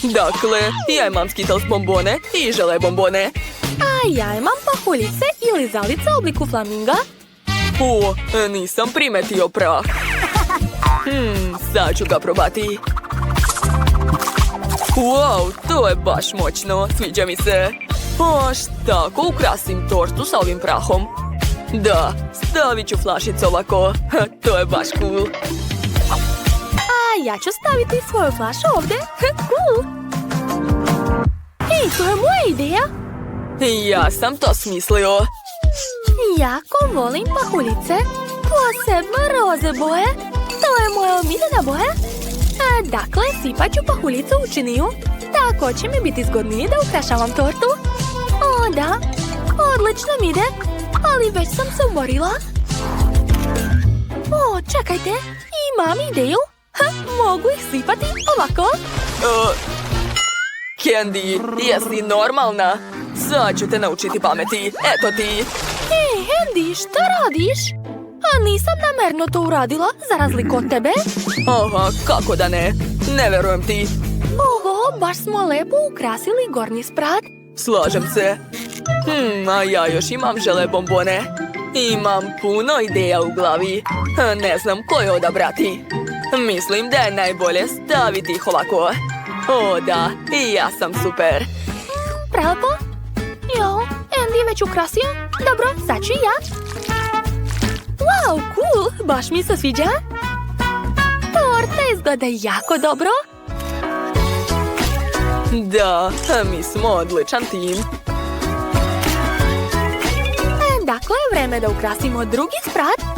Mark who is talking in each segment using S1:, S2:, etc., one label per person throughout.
S1: Dakle, ja imam Skittles bombone i žele bombone.
S2: A ja imam pahuljice ili zalice u obliku flaminga.
S1: Nisam primetio prah. Sad ću ga probati. Wow, to je baš moćno, sviđa mi se. Šta ako ukrasim tortu sa ovim prahom? Da, stavit ću flašicu ovako. To je baš cool.
S2: A ja ću staviti svoju flašu ovdje. Cool. Ej, to je moja ideja.
S1: Ja sam to smislio.
S2: Jako volim pahuljice. Posebno roze boje. To je moja omiljena boja. Dakle, sipat ću pahuljicu u činiju. Tako će mi biti zgodnije da ukrašavam tortu. O, da. Odlično mi ide. Ali već sam se umorila. O, čekajte. Imam ideju. Mogu ih sipati ovako.
S1: Candy, jesi normalna? Sad ću te naučiti pameti. Eto ti.
S2: Ej, Andy, šta radiš? A nisam namerno to uradila, za razliku od tebe.
S1: Aha, kako da ne? Ne verujem ti.
S2: Oho, baš smo lepo ukrasili gornji sprat.
S1: Slažem se. A ja još imam žele bombone. Imam puno ideja u glavi. Ne znam koje odabrati. Mislim da je najbolje staviti ih ovako. O da, i ja sam super.
S2: Prelepo. Jo, Andy već ukrasio. Dobro, sad ću i ja. Wow, cool, baš mi se sviđa. Torta izgleda jako dobro.
S1: Da, mi smo odličan tim.
S2: Dakle, vreme da ukrasimo drugi sprat.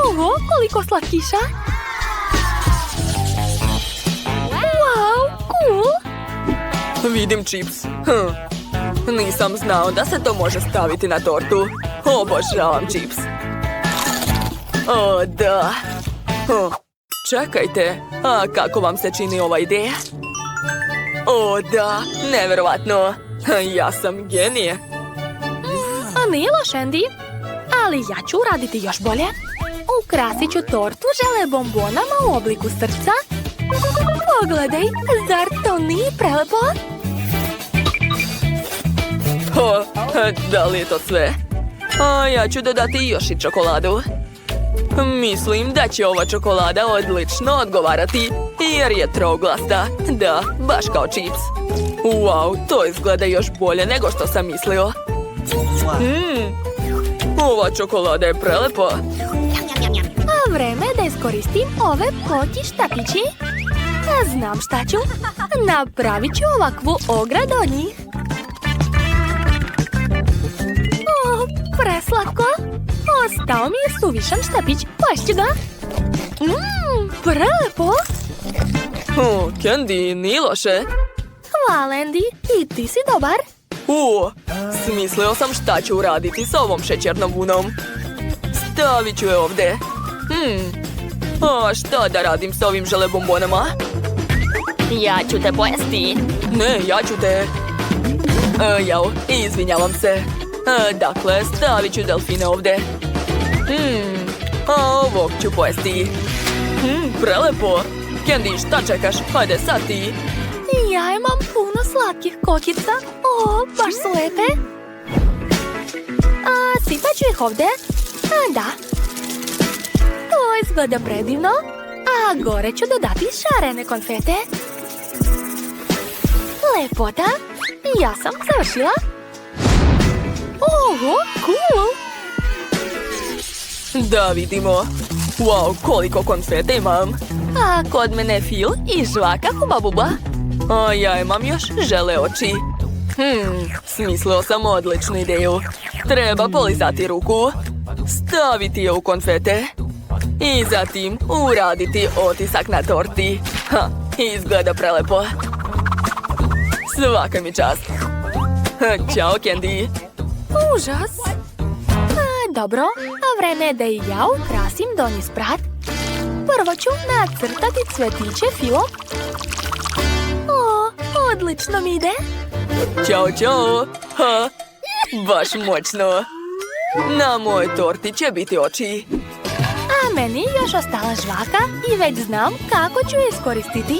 S2: Oho, koliko slatkiša. Wow, cool.
S1: Vidim čips. Nisam znao da se to može staviti na tortu. Obožavam čips. O, da. Čekajte, a kako vam se čini ova ideja? O, da, neverovatno. Ja sam genije.
S2: Nije loš, Andy. Ali ja ću uraditi još bolje. Ukrasit ću tortu žele bombonama u obliku srca. Pogledaj, zar to nije prelepo?
S1: Da li je to sve? A ja ću dodati još i čokoladu. Mislim da će ova čokolada odlično odgovarati, jer je troglasta. Da, baš kao čips. Wow, to izgleda još bolje nego što sam mislio. Ova čokolada je prelepa.
S2: A vreme da iskoristim ove ploti štapići. Znam šta ću. Napravit ću ovakvu ogradu od njih. O, preslatko. Ostao mi je suvišan štapić. Poješću ga. Prelepo.
S1: Candy, nije loše.
S2: Hvala, Andy. I ti si dobar.
S1: Smislio sam šta ću uraditi sa ovom šećernom vunom. Stavit ću je ovdje. A šta da radim sa ovim žele bombonama?
S2: Ja ću te pojesti.
S1: Ne, ja ću te. Jao, izvinjavam se. Dakle, stavit ću delfine ovdje. A ovog ću pojesti. Prelepo. Candy, šta čekaš? Hajde, sad ti.
S2: Ja imam puno slatkih kokica. O, baš su lepe. Sipat ću ih ovdje. Da. To izgleda predivno. A gore ću dodati šarene konfete. Lepota. Ja sam završila. Oho, cool.
S1: Da vidimo. Wow, koliko konfete imam. A kod mene fil i žvaka Huba Buba. A ja imam još žele oči. Smislio sam odličnu ideju. Treba polizati ruku, staviti je u konfete i zatim uraditi otisak na torti. Izgleda prelepo. Svaka mi čast. Ćao, Candy.
S2: Užas. Dobro, a vreme je da i ja ukrasim donji sprat. Prvo ću nacrtati cvetiće filom. O, odlično mi ide.
S1: Ćao, čao. Baš moćno. Na mojoj torti će biti oči.
S2: A meni je još ostala žvaka i već znam kako ću je iskoristiti.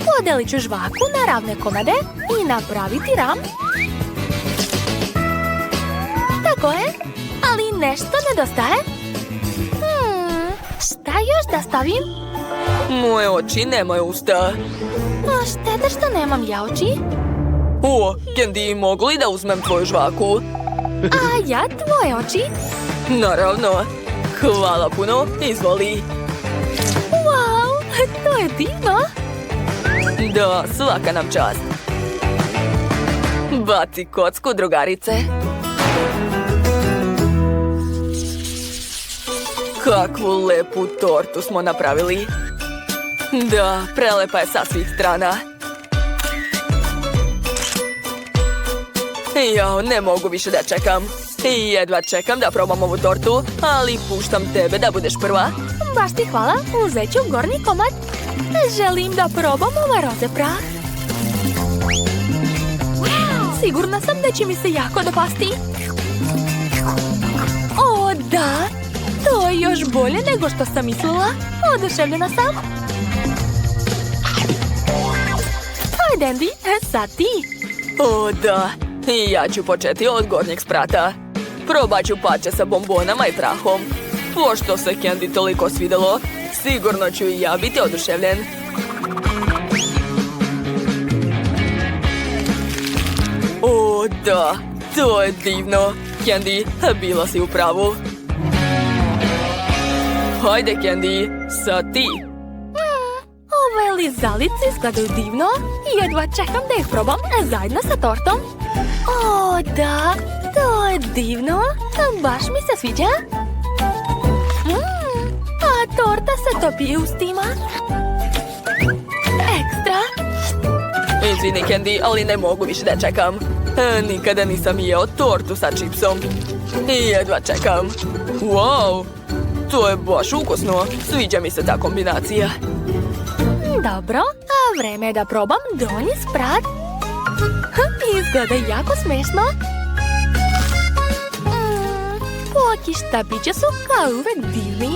S2: Podelit ću žvaku na ravne komade i napraviti ram. Tako je, ali nešto nedostaje. Šta još da stavim?
S1: Moje oči nemaju usta.
S2: Šteta što nemam ja oči.
S1: O, Candy, mogu li da uzmem tvoju žvaku?
S2: A ja tvoje oči.
S1: Naravno. Hvala puno, izvoli.
S2: Wow, to je divno.
S1: Da, svaka nam čast. Baci kocku, drugarice. Kakvu lepu tortu smo napravili. Da, prelepa je sa svih strana. Jao, ne mogu više da čekam. Jedva čekam da probam ovu tortu, ali puštam tebe da budeš prva.
S2: Baš ti hvala, uzet ću gornji komad. Želim da probam ovaj roze prah. Sigurna sam da će mi se jako dopasti. O, da! To je još bolje nego što sam mislila. Oduševljena sam. Ajde, Andy, sad ti.
S1: O, da. I ja ću početi od gornjeg sprata. Probat ću pače sa bombonama i prahom. Pošto se Candy toliko svidelo, sigurno ću i ja biti oduševljen. O, da. To je divno. Candy, bila si u pravu. Hajde, Candy, sad ti.
S2: Ove lizalice izgledaju divno i jedva čekam da ih probam zajedno sa tortom. O, da, to je divno. Baš mi se sviđa. A torta se topi ustima. Ekstra.
S1: Izvini, Candy, ali ne mogu više da čekam. Nikada nisam jeo tortu sa čipsom. Jedva čekam. Wow, to je baš ukusno. Sviđa mi se ta kombinacija.
S2: Dobro, a vreme je da probam donji sprat. Izgleda jako smešno. Poki štapiće su kao uvek divni.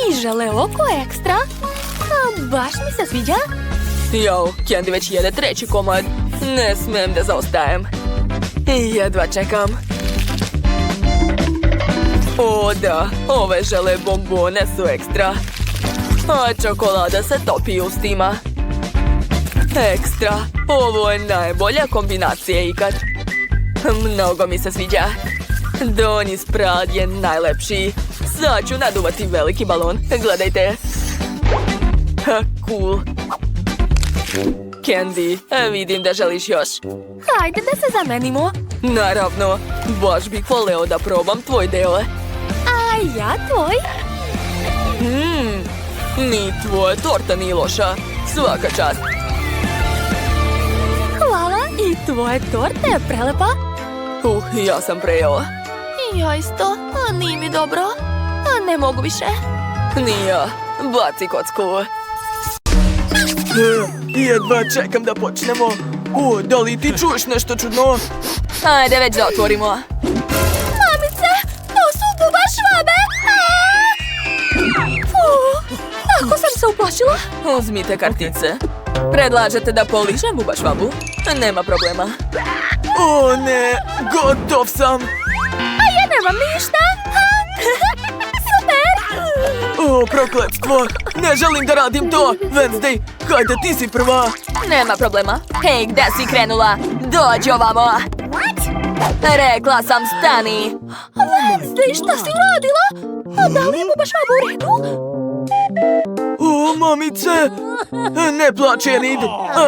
S2: I želeo oko ekstra. Baš mi se sviđa.
S1: Jao, Candy već jede treći komad. Ne smem da zaostajem. Jedva čekam. O, da, ove žele bombone su ekstra. A čokolada se topi ustima. Ekstra, ovo je najbolja kombinacija ikad. Mnogo mi se sviđa. Donji sprat je najlepši. Sad ću naduvati veliki balon. Gledajte. Cool. Candy, vidim da želiš još.
S2: Hajde da se zamenimo.
S1: Naravno, baš bih voleo da probam tvoj deo.
S2: A ja tvoj.
S1: Ni tvoja torta nije loša. Svaka čast.
S2: Hvala, i tvoje torta je prelepa.
S1: Ja sam prejeo.
S2: Ja isto, a nije mi dobro. A ne mogu više.
S1: Ni ja. Baci kocku. Jedva čekam da počnemo. O, da li ti čuješ nešto čudno? Ajde već da otvorimo.
S2: Mamice, to su buba švabe. Ako sam se uplašila.
S1: Uzmite kartice. Predlažete da poližem buba švabu? Nema problema. O ne, gotov sam.
S2: A ja nemam ništa. Super.
S1: O, prokletstvo. Ne želim da radim to. Wednesday, hajde ti si prva. Nema problema. Hej, gde si krenula? Dođi ovamo. Rekla sam stani.
S2: Wednesday, šta si uradila? A da li je buba švaba u redu?
S1: O, mamice! Ne plače, Enid!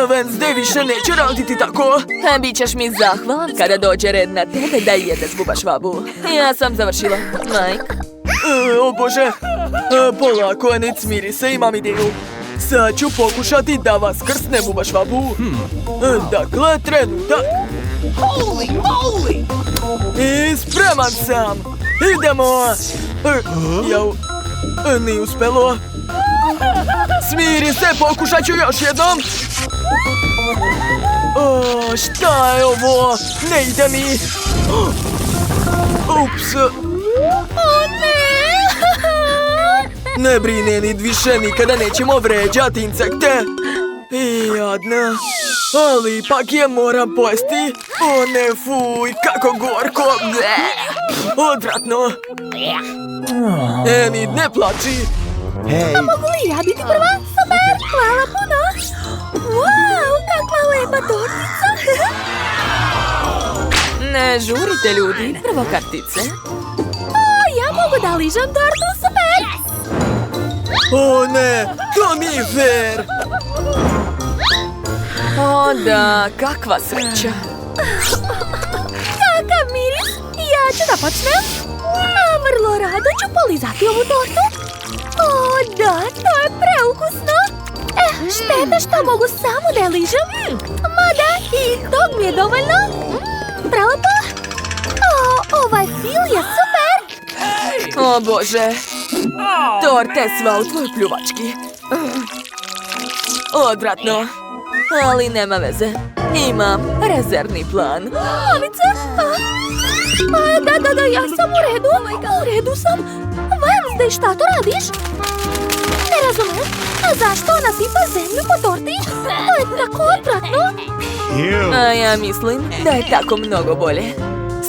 S1: Wednesday više neće raditi tako! Bićeš mi zahvalan kada dođe red na tebe da jedeš buba švabu. Ja sam završila. Mike? O Bože! Polako, Enid, smiri se, imam ideju. Sad ću pokušati da vas krsne buba švabu. Dakle, trenutak. Holy moly! I spreman sam! Idemo! Jau, nije uspelo. Smiri se, pokušat ću još jednom. Šta je ovo? Ne ide mi. Ups.
S2: O ne!
S3: Ne brini, Enid, više nikada nećemo vređati insekte. I jadna. Ali ipak je moram pojesti. O ne, fuj, kako gorko. Odvratno. Enid, ne plači.
S2: A mogu li ja biti prva? Super, hvala puno. Wow, kakva lepa tortica.
S1: Ne žurite, ljudi. Prvo kartice.
S2: Ja mogu da ližem tortu, super.
S3: O ne, to nije fair.
S1: O da, kakva sreća.
S2: Kakav miris. Ja ću da počnem. A vrlo rado ću polizati ovu tortu. O da, to je preukusno. Šteta što mogu samo da je ližem. Mada i tog mi je dovoljno. Prelepo. O, ovaj fil je super.
S1: O Bože. Torta je sva u tvojoj pljuvački. Odvratno. Ali nema veze. Imam rezervni plan.
S2: Mamice? Da, ja sam u redu. U redu sam. Wednesday, šta to radiš? Ne razumem. A zašto ona sipa zemlju po torti? To je tako odvratno.
S1: A ja mislim da je tako mnogo bolje.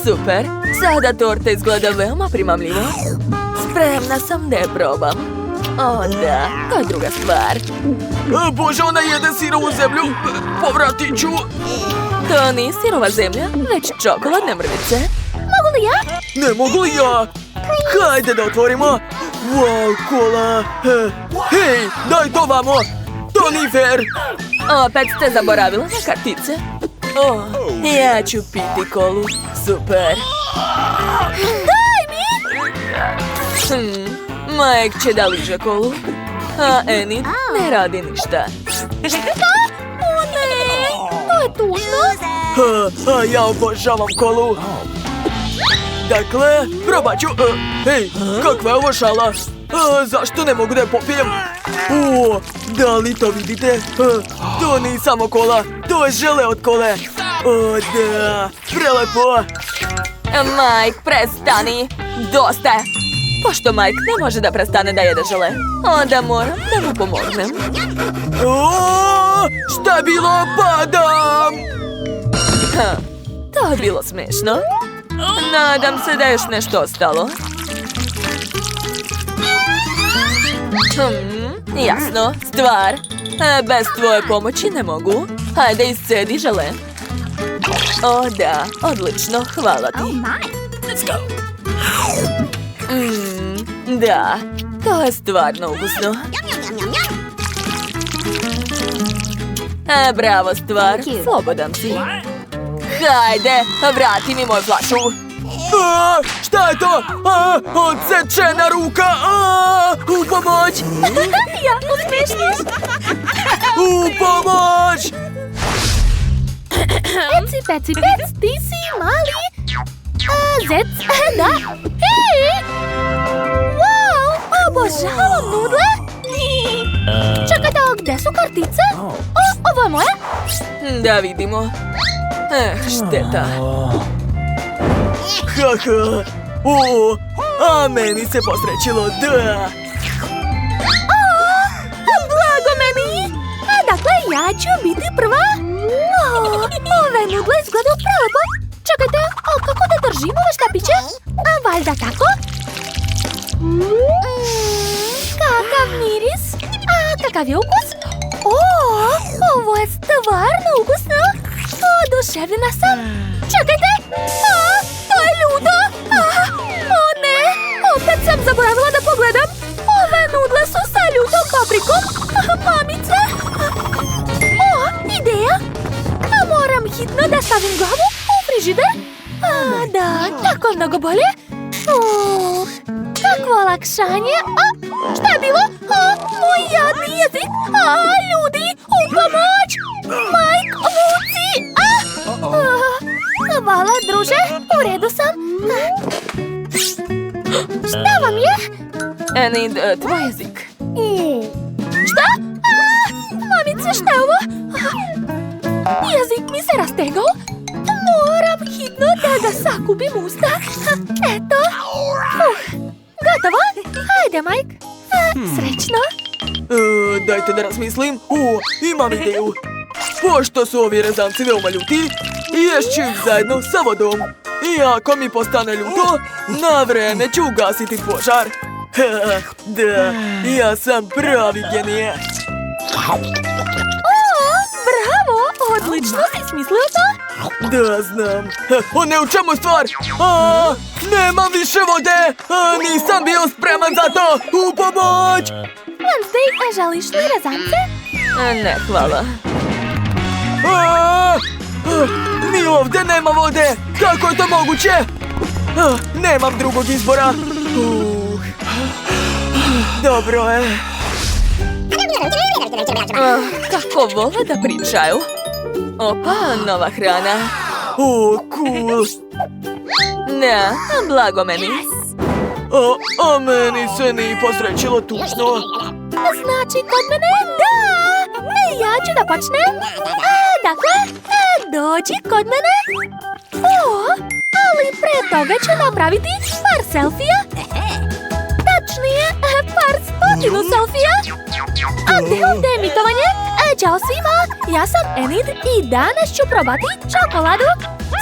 S1: Super. Sada torta izgleda veoma primamljivo. Spremna sam da je probam. O da, to je druga stvar.
S3: Bože, ona jede sirovu zemlju. Povratit ću.
S1: To nije sirova zemlja, već čokoladne mrvice.
S2: Mogu li ja?
S3: Ne mogu li ja? Hajde da otvorimo. Wow, kola. Hej, daj to vamo. To nije fair.
S1: Opet ste zaboravila na kartice. O, ja ću piti kolu. Super.
S2: Daj mi!
S1: Mike će da liže kolu. A Enid ne radi ništa.
S2: O ne, to je tužno.
S3: A ja obožavam kolu. Dakle, probat ću. Hej, kakva je ovo šala? Zašto ne mogu da je popijem? O, da li to vidite? To nije samo kola, to je žele od kole. O, da, prelepo.
S1: Mike, prestani. Dosta je. Pošto Mike ne može da prestane da jede žele, onda moram da mu pomognem.
S3: O, šta je bilo? Padam!
S1: To je bilo smešno. Nadam se da je još nešto ostalo. Jasno, stvar. Bez tvoje pomoći ne mogu. Hajde, iscedi žele. O da, odlično, hvala ti. Da, to je stvarno ukusno. Bravo, stvar, slobodan si. Hajde, vrati mi moju flašu.
S3: Šta je to? Odsečena ruka! U pomoć!
S2: Jako smešno.
S3: U pomoć!
S2: Eci, peci, pec, ti si mali. Zec, da. Hej! Wow, obožavam nudle. Čekajte, gde su kartice? Ovo je moje?
S1: Da vidimo. Šteta.
S3: Haha! A meni se posrećilo, da!
S2: Blago meni! Dakle, ja ću biti prva. Ove nudle izgledaju prelepo. Čekajte, kako da držim ove štapiće? Valjda tako? Kakav miris? Kakav je ukus? Ovo je stvarno ukusno. Oduševljena sam. Čekajte! To je ljudo! O ne! Opet sam zaboravila da pogledam. Ove nudle su sa ljutom paprikom. Mamice! Ideja! Moram hitno da stavim glavu u frižider. Da, tako mnogo bolje. Kakvo olakšanje. Šta je bilo? Moj jadni jezik. Ljudi, u pomoć! Mike, vuci! Hvala, druže. U redu sam. Šta vam je?
S1: Enid, tvoj jezik.
S2: Šta? Mamice, šta je ovo? Jezik mi se rastegao. Moram hitno da ga sakupim usta. Eto. Gotovo? Hajde, Mike. Srećno.
S3: Dajte da razmislim. Imam ideju. Pošto su ovi rezanci veoma ljuti, ješću ih zajedno sa vodom. I ako mi postane ljuto, na vreme ću ugasiti požar. Da, ja sam pravi genije.
S2: Bravo, odlično si smislio to.
S3: Da, znam. Ne, u čemu stvar? Nemam više vode. Nisam bio spreman za to. U pomoć!
S2: Wednesday, želiš li rezance?
S1: Ne, hvala.
S3: Ni ovdje nema vode. Kako je to moguće? Nemam drugog izbora. Dobro je.
S1: Kako vole da pričaju. Opa, nova hrana.
S3: Cool.
S1: Ne, blago meni.
S3: A meni se ni posrećilo tužno.
S2: Znači, kod mene da. Ja ću da počnem. Dakle, dođi kod mene. Ali pre toga ću napraviti par selfija. Tačnije, par stotinu selfija. A gde ovdje je emitovanje? Ćao svima, ja sam Enid i danas ću probati čokoladu.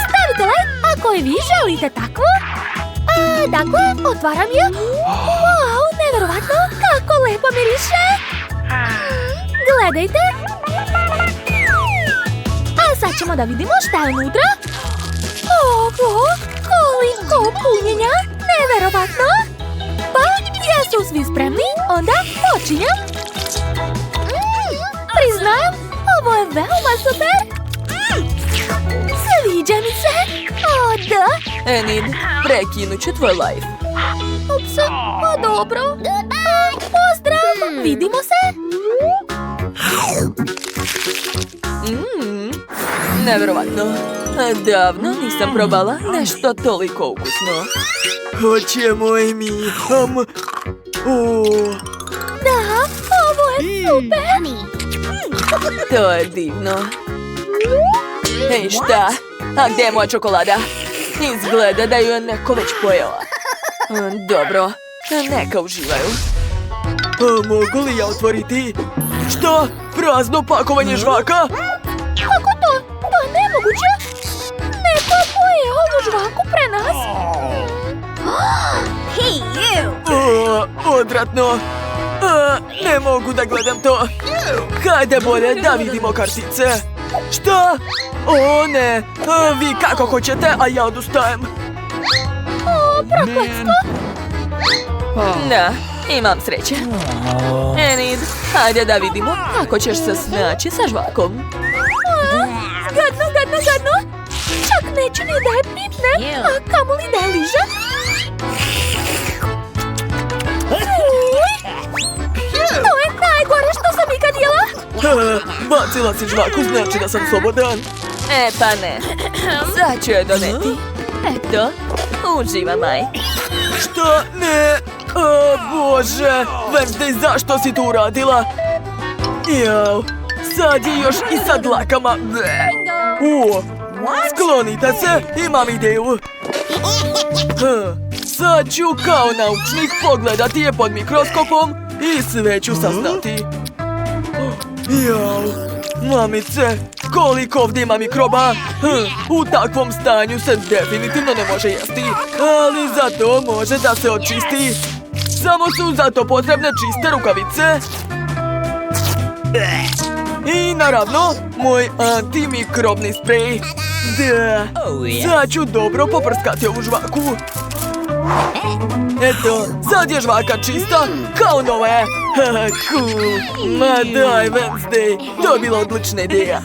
S2: Stavite like ako i vi želite takvu. Dakle, otvaram je. Wow, neverovatno, kako lepo miriše. Gledajte. A sad ćemo da vidimo šta je unutra. Oho, koliko punjenja, neverovatno. Pa, jesu svi spremni, onda počinjem. Priznajem, ovo je veoma super. Sviđa mi se. Da.
S1: Enid, prekinut ću tvoj live.
S2: Ups, pa dobro. Pozdrav, vidimo se.
S1: Neverovatno. Davno nisam probala nešto toliko ukusno.
S3: Hoćemo i mi.
S2: Da, ovo je super.
S1: To je divno. Ej, šta? A gdje je moja čokolada? Izgleda da ju je neko već pojela. Dobro, neka uživaju.
S3: Mogu li ja otvoriti? Šta? Prazno pakovanje žvaka?
S2: Kako to? To je nemoguće. Neko poje ovu žvaku pre nas. Hey, you!
S3: Odvratno. Ne mogu da gledam to. Hajde bolje da vidimo kartice. Šta? O ne, vi kako hoćete, a ja odustajem.
S2: Prokletstvo.
S1: Da, imam sreće. Enid, hajde da vidimo kako ćeš se snaći sa žvakom.
S2: Gadno, gadno, gadno. Čak neću ni da je pipnem, a kamoli da je ližem. To je najgore što sam ikad jela.
S3: Bacila si žvaku, znači da sam slobodan.
S1: Pa ne, sad ću je doneti. Eto, uživa maj.
S3: Šta? Ne. Bože, Wednesday, zašto si to uradila? Jao, sad je još i sa dlakama. Sklonite se, imam ideju. Sad ću kao naučnik pogledati je pod mikroskopom i sve ću saznati. Jao, mamice, koliko ovdje ima mikroba. U takvom stanju se definitivno ne može jesti, ali zato može da se očisti. Samo su zato potrebne čiste rukavice. I naravno, moj antimikrobni sprej. Da, sad ću dobro poprskati ovu žvaku. Eto, sad je žvaka čista, kao nova je. Cool. Ma daj, Wednesday, to je bila odlična ideja.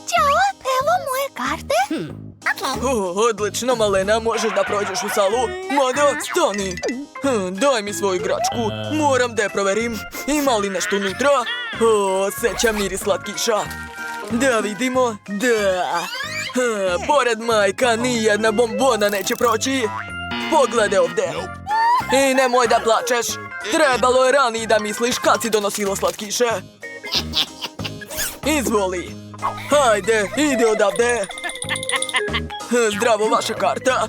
S2: Ćao, evo moje karte.
S3: Odlično, malena, možeš da prođeš u salu. Mada, stani. Daj mi svoju igračku, moram da je proverim. Ima li nešto unutra? Osjećam miris slatkiša. Da vidimo, da. Pored majka, nijedna bombona neće proći. Pogledaj ovdje. I nemoj da plačeš. Trebalo je ranije da misliš kad si donosila slatkiše. Izvoli. Hajde, ide odavde. Zdravo, vaša karta.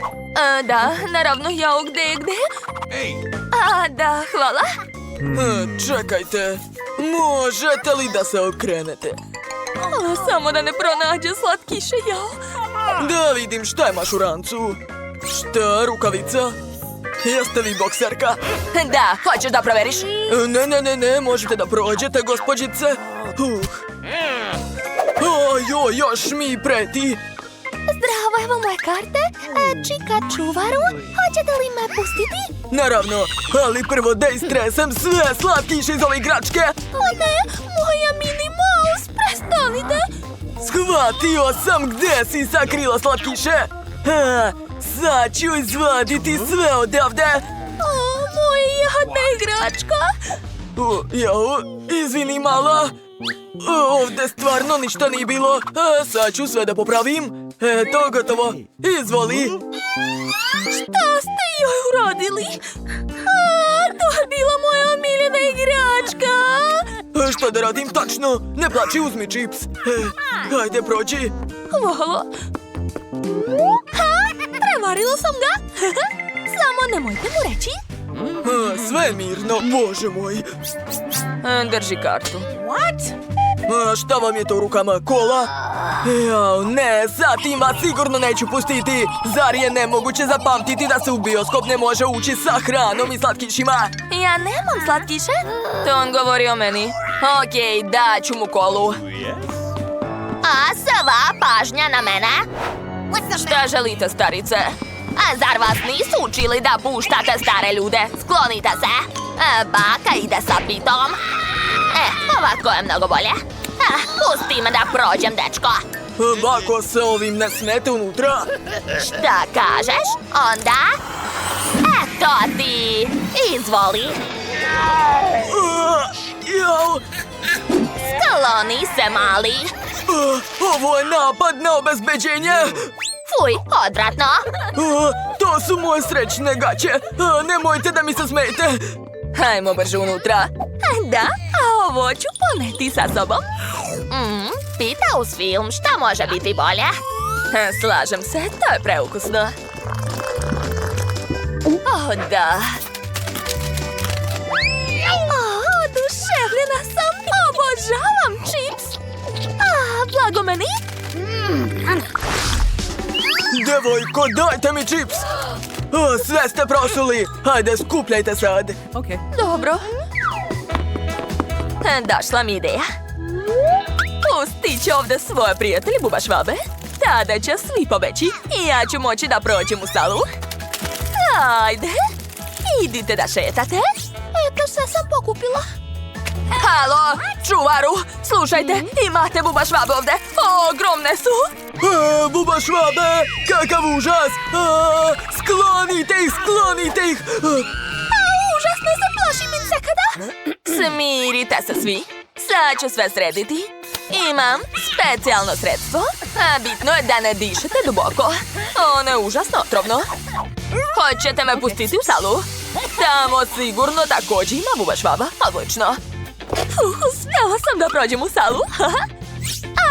S1: Da, naravno, jao, gde?
S2: Da, hvala.
S3: Čekajte, možete li da se okrenete?
S2: Samo da ne pronađe slatkiše, jao.
S3: Da vidim šta imaš u rancu. Šta, rukavica? Jeste vi bokserka?
S1: Da, hoćeš da proveriš?
S3: Ne, možete da prođete, gospođice. Još mi preti.
S2: Zdravo, evo moje karte. Čika čuvaru, hoćete li me pustiti?
S3: Naravno, ali prvo da istresem sve slatkiše iz ove igračke.
S2: O ne, moja Minnie Mouse, prestanite.
S3: Shvatio sam gde si sakrila slatkiše. Sad ću izvaditi sve odavde.
S2: Moja jadna igračka.
S3: Izvini mala. Ovde stvarno ništa nije bilo. Sad ću sve da popravim. Eto, gotovo. Izvoli.
S2: Šta ste joj uradili? To je bila moja omiljena igračka.
S3: Šta da radim tačno? Ne plači, uzmi čips. Hajde, prođi.
S2: Hvala. Prevarila sam ga. Samo nemojte mu reći.
S3: Sve mirno, bože moj.
S1: Drži kartu.
S3: Šta vam je to u rukama? Kola? Jao, ne, sad tim vas sigurno neću pustiti. Zar je nemoguće zapamtiti da se u bioskop ne može ući sa hranom i slatkišima?
S2: Ja nemam slatkiše.
S1: To on govori o meni. Okej, daću mu kolu.
S2: A sva pažnja na mene.
S1: Šta želite, starice?
S2: A zar vas nisu učili da puštate stare ljude? Sklonite se. Baka ide sa pitom. Ovako je mnogo bolje. Pusti me da prođem, dečko.
S3: Bako se ovim ne smete unutra.
S2: Šta kažeš? Onda? Eto ti. Izvoli.
S3: Jao,
S2: Skloni se, mali.
S3: ovo je napad na obezbeđenje.
S2: Fuj, odvratno.
S3: To su moje srećne gaće. Nemojte da mi se smejete.
S1: Hajmo brže unutra.
S2: Da, a ovo ću poneti sa sobom. Pita uz film, šta može biti bolje?
S1: Slažem se, to je preukusno. Da.
S2: Oduševljena sam. Obožavam čips. Blago meni.
S3: Devojko, dajte mi čips. Sve ste prosuli. Hajde, skupljajte sad.
S1: Dobro. Došla mi ideja. Pustit će ovde svoje prijatelji buba švabe. Tada će svi pobeći i ja ću moći da prođem u salu. Ajde, idite da šetate.
S2: Eto, sve sam pokupila.
S1: Halo, čuvaru, slušajte, imate buba švabe ovde. Ogromne su.
S3: Buba švabe, kakav užas. Sklonite ih.
S2: Užasno se plašim insekata.
S1: Smirite se svi. Sad ću sve srediti. Imam specijalno sredstvo. Bitno je da ne dišete duboko. Ono je užasno otrovno. Hoćete me pustiti u salu? Tamo sigurno također ima buba švaba. Odlično. Uspjela sam da prođem u salu.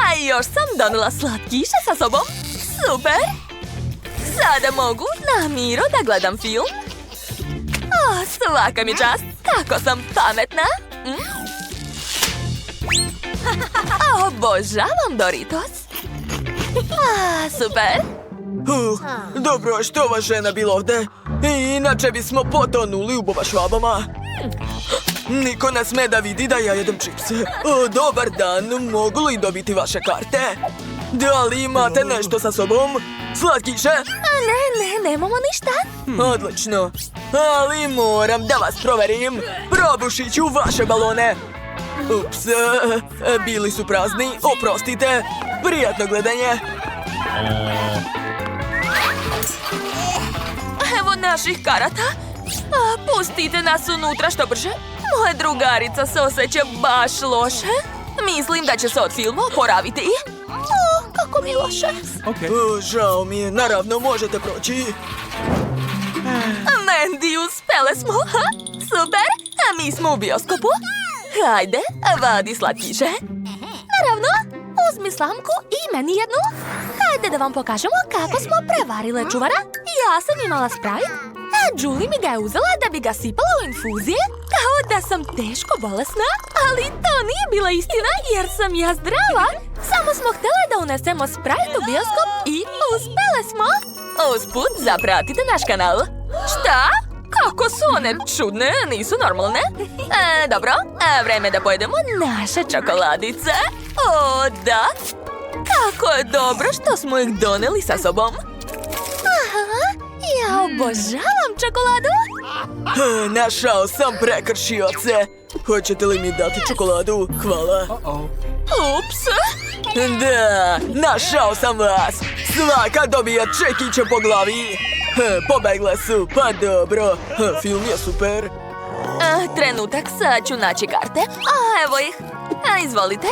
S1: A još sam donela slatkiše sa sobom. Super. Sada mogu na miru da gledam film. Svaka mi čast. Kako sam pametna. Obožavam Doritos. Super.
S3: Dobro, što ova žena bila ovde? Inače bismo potonuli u buba švabama. Niko ne sme da vidi da ja jedem čipse. Dobar dan, mogu li dobiti vaše karte? Da li imate nešto sa sobom? Slatkiše?
S2: Ne, nemamo ništa.
S3: Odlično. Ali moram da vas proverim. Probušit ću vaše balone. Ups, bili su prazni, oprostite. Prijatno gledanje.
S1: Evo naših karata. Pustite nas unutra što brže. Moja drugarica se osjeća baš loše. Mislim da će se od filma oporaviti.
S2: Kako mi loše.
S3: Žao mi je, naravno možete proći.
S1: Mandy, uspele smo. Super, a mi smo u bioskopu. Hajde, vadi slatkiše.
S2: Naravno, uzmi slamku i meni jednu. Hajde da vam pokažemo kako smo prevarile čuvara. Ja sam imala Sprite, a a Julie mi ga je uzela da bi ga sipala u infuzije, kao da sam teško bolesna, ali to nije bila istina jer sam ja zdrava. Samo smo htjeli da unesemo Sprite u bioskop i uspjele smo.
S1: Usput, zapratite naš kanal. Šta? Kako su one čudne, nisu normalne? Dobro, vreme da pojedemo naše čokoladice. O, da. Kako je dobro što smo ih doneli sa sobom.
S2: Aha, ja obožavam čokoladu.
S3: Našao sam prekršioce. Hoćete li mi dati čokoladu? Hvala.
S1: Ups.
S3: Da, našao sam vas. Svaka dobija čekiće po glavi. Pobegle su, pa dobro. Film je super.
S1: Trenutak, sad ću naći karte. Evo ih. Izvolite.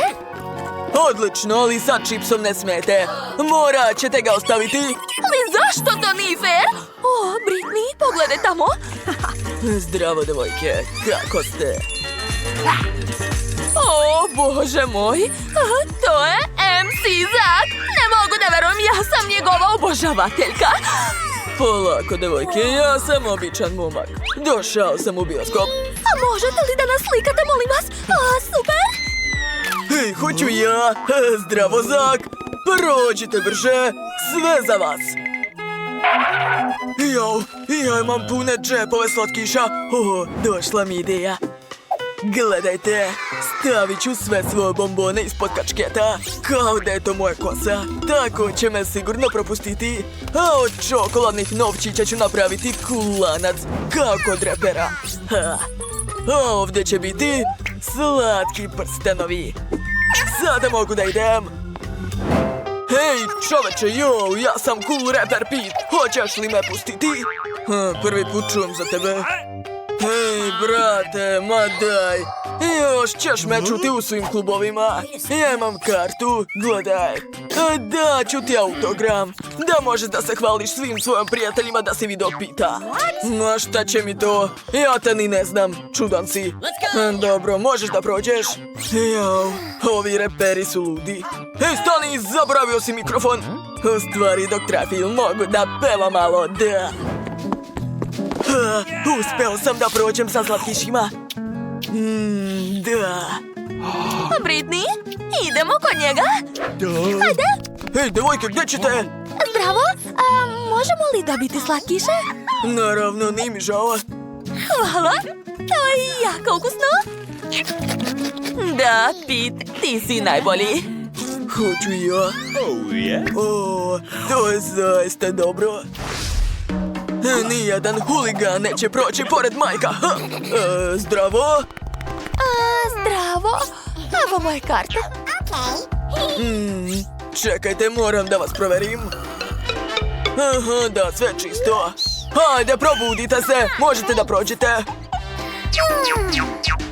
S3: Odlično, ali sa čipsom ne smete. Morat ćete ga ostaviti.
S1: Ali zašto to nije fair? O, Britney, pogledaj tamo.
S3: Zdravo, devojke. Kako ste?
S1: O, Bože moj. To je MC Zak. Ne mogu da verujem, ja sam njegova obožavateljka.
S3: Polako, devojke, ja sam običan momak. Došao sam u bioskop.
S2: A možete li da nas slikate, molim vas? Super!
S3: Hej, hoću ja. Zdravo, Zak. Prođite brže. Sve za vas. Ja imam pune džepove slatkiša. Došla mi ideja. Gledajte, stavit ću sve svoje bombone ispod kačketa. Kao da je to moja kosa. Tako će me sigurno propustiti. A od čokoladnih novčića ću napraviti kulanac. Kao kod repera. A ovdje će biti slatki prstenovi. Sada mogu da idem. Hej, čoveče, ja sam cool rapper Pete. Hoćeš li me pustiti? Prvi put čujem za tebe. Hej, brate, ma daj. Još ćeš me čuti u svim klubovima. Ja imam kartu, gledaj. Da ću ti autogram. Da možeš da se hvališ svim svojim prijateljima da si video Pita. Ma šta će mi to? Ja te ni ne znam, čudan si. Dobro, možeš da prođeš? Ovi reperi su ludi. Hej, stani, zaboravio si mikrofon. U stvari, dok traje film, mogu da peva malo, da. Uspeo sam da prođem sa slatkišima. Da.
S1: Britney, idemo kod njega.
S2: Ajde.
S3: Hej, devojke, gdje ćete?
S2: Zdravo, možemo li dobiti slatkiše?
S3: Naravno, nije mi žao.
S2: Hvala, to je jako ukusno.
S1: Da, Pete, ti si najbolji.
S3: Hoću i ja. To je zaista dobro. Nijedan huligan neće proći pored majka. Zdravo.
S2: Zdravo, evo moje karte.
S3: Čekajte, moram da vas proverim. Aha, da, sve čisto. Hajde, probudite se, možete da prođete.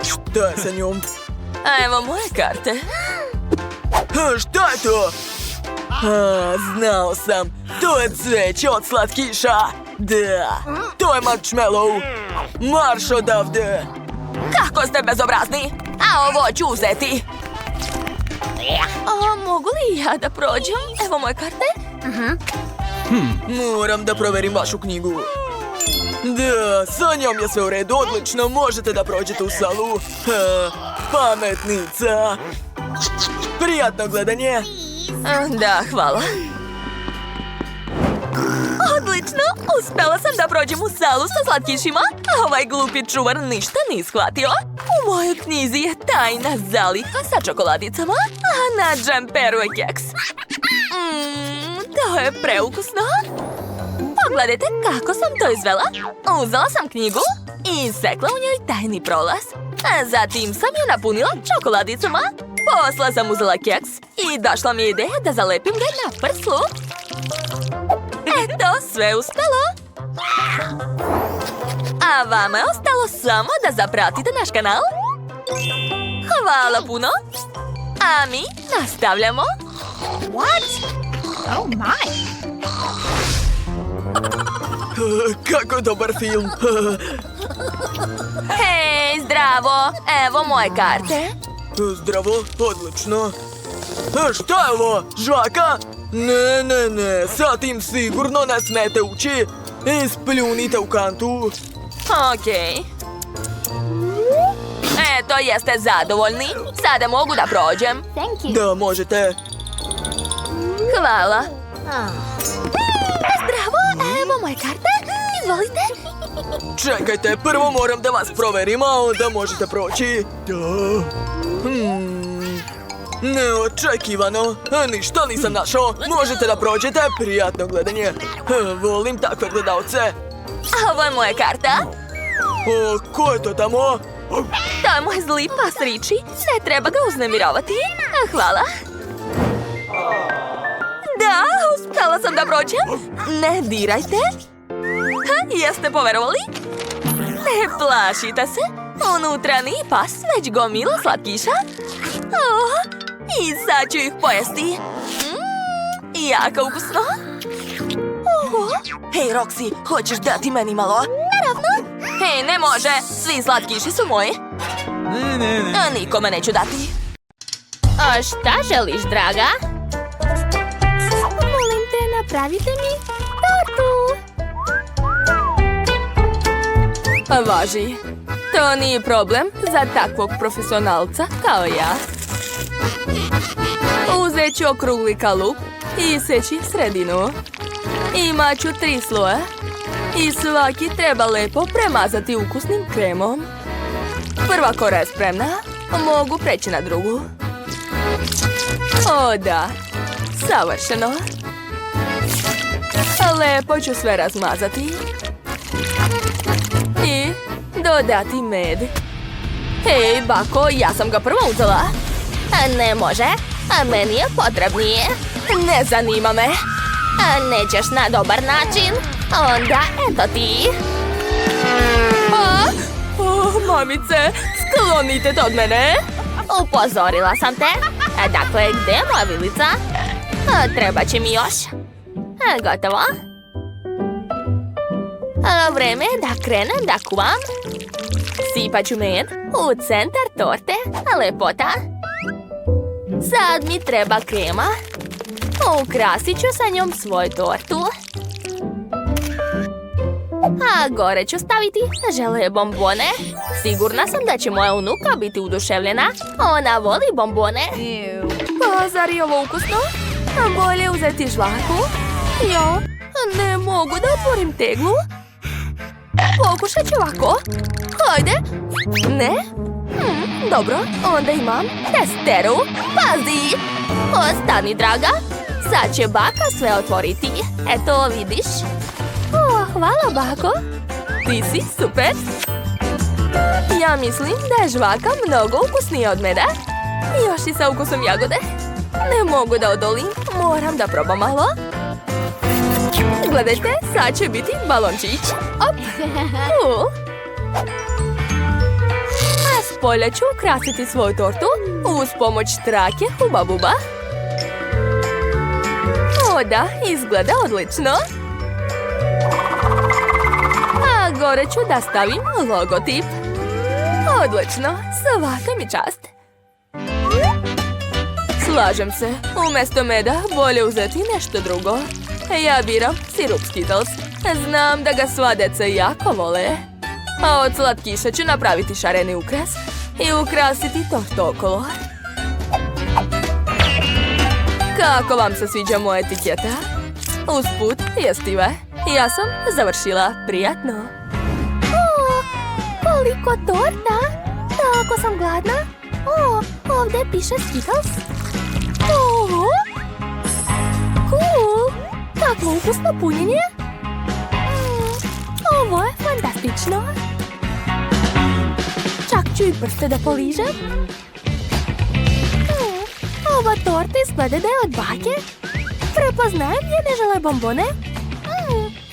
S3: Šta je sa njom?
S1: Evo moje karte.
S3: Šta je to? Znao sam, to je cveće od slatkiša. Da, to je marshmallow. Marš odavde.
S1: Kako ste bezobrazni? A ovo ću uzeti.
S2: Mogu li ja da prođem? Evo moje karte.
S3: Moram da proverim vašu knjigu. Da, sa njom je sve u redu, odlično, možete da prođete u salu. Pametnica. Prijatno gledanje.
S1: Da, hvala.
S2: Odlično, uspela sam da prođem u salu sa slatkišima, a ovaj glupi čuvar ništa nije shvatio. U mojoj knjizi je tajna zaliha sa čokoladicama, a na džemperu je keks. To je preukusno. Pogledajte kako sam to izvela. Uzela sam knjigu i isekla u njoj tajni prolaz. A zatim sam je napunila čokoladicama. Posle sam uzela keks i došla mi je ideja da zalepim ga na prslu. Eto, sve uspelo. A vama je ostalo samo da zapratite naš kanal. Hvala puno. A mi nastavljamo. What? Oh my.
S3: Kako dobar film.
S1: Hej, zdravo. Evo moje karte.
S3: Zdravo, odlično. Šta je ovo? Žvaka? Ne, sa tim sigurno ne smete ući. I spljunite u kantu.
S1: Okej. Eto, jeste zadovoljni? Sada mogu da prođem.
S3: Da, možete.
S1: Hvala.
S2: Zdravo, evo moje karte. Izvolite.
S3: Čekajte, prvo moram da vas proverim, a onda možete proći. Neočekivano. Ništa nisam našao. Možete da prođete. Prijatno gledanje. Volim takve gledalce.
S1: Ovo je moja karta.
S3: O, ko je to tamo?
S1: To je moj zli pas Riči. Ne treba ga uznemiravati. Hvala. Da, uspjela sam da prođem. Ne dirajte. Jeste poverovali? Ne plašite se. Unutra nije pas, već gomila slatkiša. I sad ću ih pojesti. Jako ukusno. Hej, Roxy, hoćeš dati meni malo? Naravno. Hej, ne može. Svi slatkiši su moji. Nikome neću dati.
S2: A šta želiš, draga? Molim te, napravite mi tortu.
S1: Važi. To nije problem za takvog profesionalca kao ja. Uzet ću okrugli kalup i seći sredinu. Imat ću 3 sloja i svaki treba lepo premazati ukusnim kremom. Prva kora je spremna, mogu preći na drugu. O da, savršeno. Lepo ću sve razmazati. I dodati med. Hej, bako, ja sam ga prvo uzela.
S2: Ne može, a meni je potrebnije.
S1: Ne zanima me.
S2: Nećeš na dobar način, onda eto ti.
S1: Mamice, sklonite to od mene.
S2: Upozorila sam te. Dakle, gdje je moja vilica? Treba će mi još. Gotovo. Vreme je da krenem da kuvam.
S1: Sipat ću med.
S2: U centar torte, lepota. Sad mi treba krema. Ukrasit ću sa njom svoju tortu. A gore ću staviti žele bombone. Sigurna sam da će moja unuka biti uduševljena. Ona voli bombone.
S1: Pa, zar je ovo ukusno? Bolje uzeti žvaku. Jo, ne mogu da otvorim teglu. Pokušat ću ovako. Hajde. Ne? Dobro, onda imam testeru.
S2: Pazi! Ostani, draga. Sad će baka sve otvoriti. Eto, vidiš?
S1: Hvala, bako. Ti si super. Ja mislim da je žvaka mnogo ukusnija od meda. Još i sa ukusom jagode. Ne mogu da odolim, moram da probam malo. Gledajte, sad će biti balončić. Op. A s polja ću ukrasiti svoju tortu uz pomoć trake Huba Buba. O da, izgleda odlično. A gore ću da stavim logotip. Odlično, svaka mi čast. Slažem se, umjesto meda bolje uzeti nešto drugo. Ja biram sirup Skittles. Znam da ga sva deca jako vole. A od slatkiša ću napraviti šareni ukras i ukrasiti tortu okolo. Kako vam se sviđa moja etiketa? Usput, jestive. Ja sam završila. Prijatno.
S2: Koliko torta! Tako sam gladna. Ovdje piše Skittles. Cool! Kakvo ukusno punjenje! Ovo je fantastično! Čak ću i prste da poližem. Ova torta izgleda da je od bake. Prepoznajem njene žele bombone.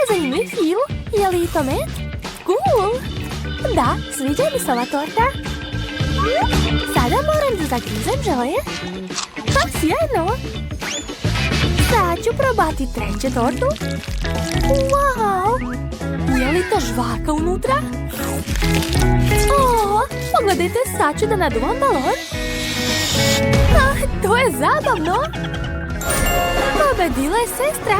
S2: Zanimljiv fil. Je li to med? Cool! Da, sviđa mi se ova torta. Sada moram da zagrizem žele. Sjajno! Sad ću probati treću tortu. Wow! Je li to žvaka unutra? Pogledajte, sad ću da naduvam balon. To je zabavno! Pobedila je sestra.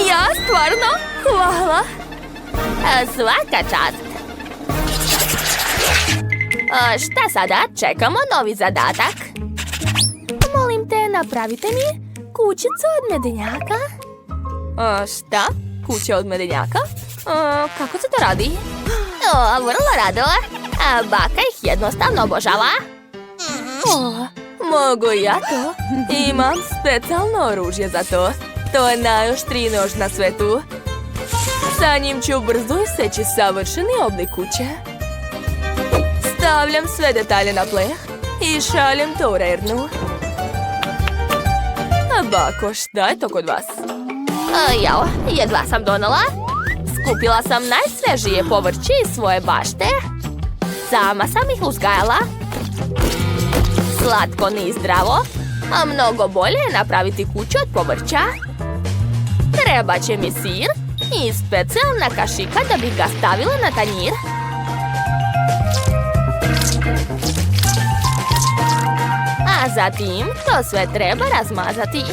S1: Ja, stvarno?
S2: Hvala. Svaka čast. Šta sada? Čekamo novi zadatak. Molim te, napravite mi kućicu od medenjaka.
S1: Šta? Kuća od medenjaka? Kako se to radi?
S2: Vrlo rado. Baka ih jednostavno obožava.
S1: Mogu ja to? Imam specijalno oružje za to. To je najoštriji nož na svetu. Sa njim ću brzo iseći savršeni oblik kuće. Stavljam sve detalje na pleh i šaljem to u rernu. Bako, šta je to kod vas?
S2: Jao, jedva sam donela. Skupila sam najsvežije povrće iz svoje bašte. Sama sam ih uzgajala. Slatko ni zdravo, a mnogo bolje je napraviti kuću od povrća. Treba će mi sir i specijalna kašika da bih ga stavila na tanjir. A zatim to sve treba razmazati.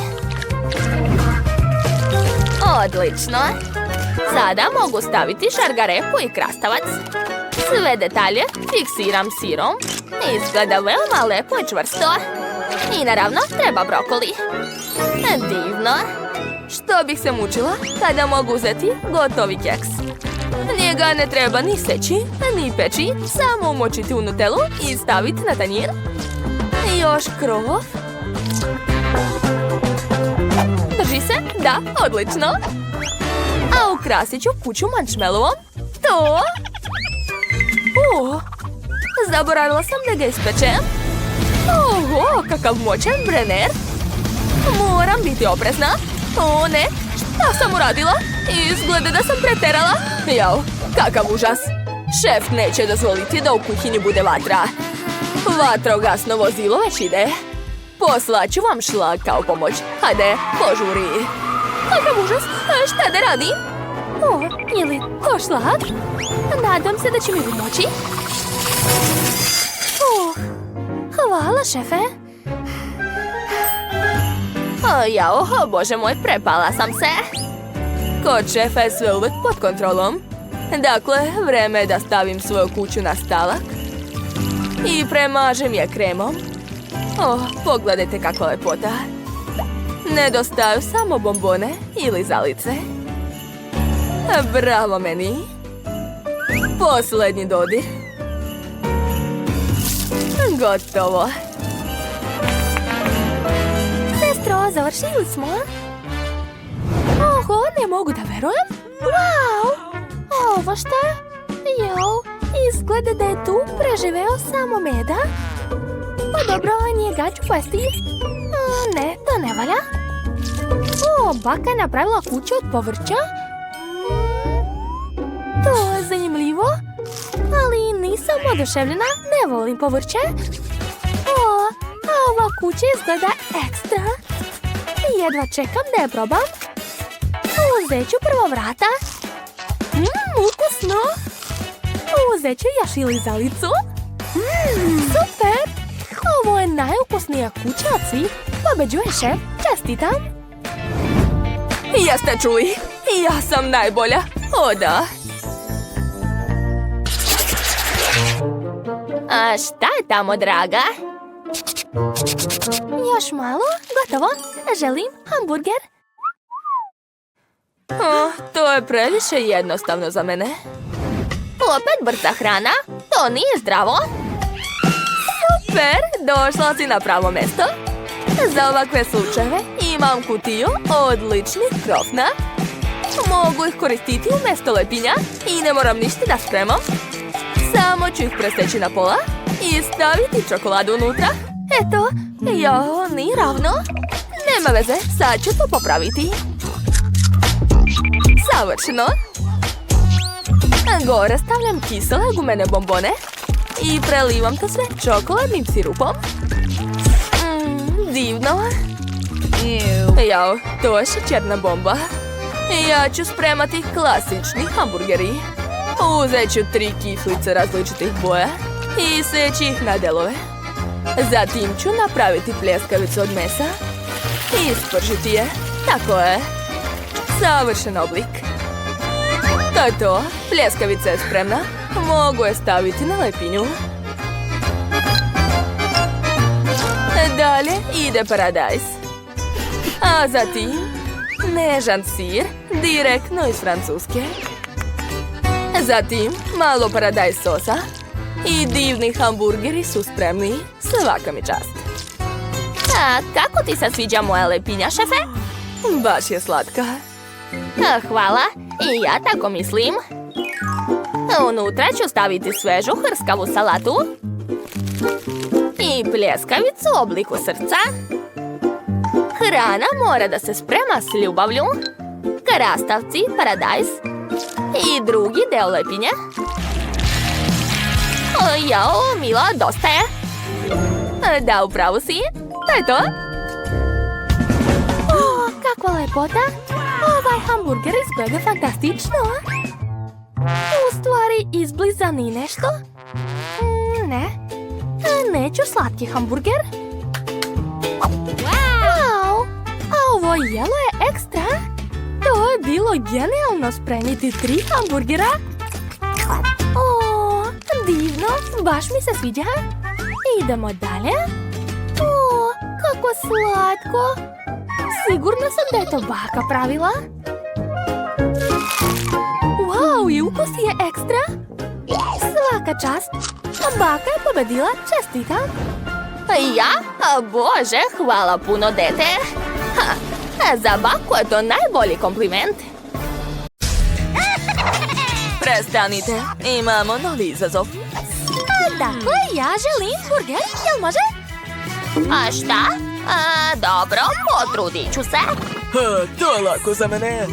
S2: Odlično! Sada mogu staviti šargarepu i krastavac. Sve detalje fiksiram sirom. Izgleda veoma lepo i čvrsto. I naravno treba brokoli. Divno.
S1: Što bih se mučila kada mogu uzeti gotovi keks? Njega ne treba ni seći, ni peći, samo umočiti u nutelu i staviti na tanjir. Još krov. Drži se? Da, odlično. A ukrasit ću kuću marshmallowom. To? Zaboravila sam da ga ispečem. Oho, kakav moćan brener. Moram biti oprezna. O ne, šta sam uradila? Izgleda da sam preterala. Jao, kakav užas. Šef neće dozvoliti da u kuhinji bude vatra. Vatrogasno vozilo već ide. Poslaću vam šlag kao pomoć. Hajde, požuri. Kakav užas, šta da radim?
S2: Je li to šlag? Nadam se da će mi pomoći. Hvala, šefe.
S1: Jao, bože moj, prepala sam se. Kod šefa je sve uvek pod kontrolom. Dakle, vreme je da stavim svoju kuću na stalak i premažem je kremom. Pogledajte kakva lepota. Nedostaju samo bombone ili zalice. Bravo meni. Posljednji dodir. Gotovo.
S2: Sestro, završili smo. Oho, ne mogu da verujem. Wow! Ovo šta je? Jao, izgleda da je tu preživeo samo meda. Pa dobro, njega ću pasti. Ne, to ne valja. Baka je napravila kuću od povrća. To je zanimljivo. Ali nisam oduševljena, ne volim povrće. A ova kuća izgleda ekstra. Jedva čekam da je probam. Uzet ću prvo vrata. Ukusno. Uzet ću još i lizalicu. Super. Ovo je najukusnija kuća od svih. Pobeđuje šef. Čestitam.
S1: Jeste čuli? Ja sam najbolja. O da.
S2: A šta je tamo, draga? Još malo, gotovo. Želim hamburger.
S1: To je previše jednostavno za mene.
S2: Opet brza hrana? To nije zdravo.
S1: Super, došla si na pravo mjesto. Za ovakve slučajeve imam kutiju odličnih krofna. Mogu ih koristiti umjesto lepinja i ne moram ništa da spremam. Samo ću ih preseći na pola i staviti čokoladu unutra. Eto, nije ravno. Nema veze, sad ću to popraviti. Savršeno. Gore stavljam kisele gumene bombone i prelivam to sve čokoladnim sirupom. Divno. Jao, to je šećerna bomba. Ja ću spremati klasični hamburgeri. Uzet ću 3 kiflice različitih boja i seći ih na delove. Zatim ću napraviti pljeskavicu od mesa i ispržiti je. Tako je. Savršen oblik. To je to. Pljeskavica je spremna. Mogu je staviti na lepinju. Dalje ide paradajz. A zatim nežan sir direktno iz Francuske. Zatim malo paradajz sosa. I divni hamburgeri su spremni. Svaka mi čast.
S2: A kako ti se sviđa moja lepinja, šefe?
S1: Baš je slatka.
S2: Hvala, i ja tako mislim. Unutra ću staviti svežu hrskavu salatu i pljeskavicu u obliku srca. Hrana mora da se sprema s ljubavlju. Krastavci, paradajz i drugi deo lepinje. Jao, Mila, dosta je. Da, upravo si. To je to. Kakva lepota. Ovaj hamburger izgleda fantastično. U stvari, izbliza ni nešto. Ne. Neću slatki hamburger. Wow. A ovo jelo je ekstra. To je bilo genijalno spremiti 3 hamburgera. O, divno. Baš mi se sviđa. Idemo dalje. O, kako slatko. Sigurna sam da je to baka pravila. Wow, i ukus je ekstra. Svaka čast. Baka je pobedila, čestitam. Ja? Bože, hvala puno, dete. Za baku je to najbolji kompliment.
S1: Prestanite, imamo novi izazov.
S2: Dakle, ja želim burger, jel može? A šta? Dobro, potrudit ću se.
S3: To je lako za mene.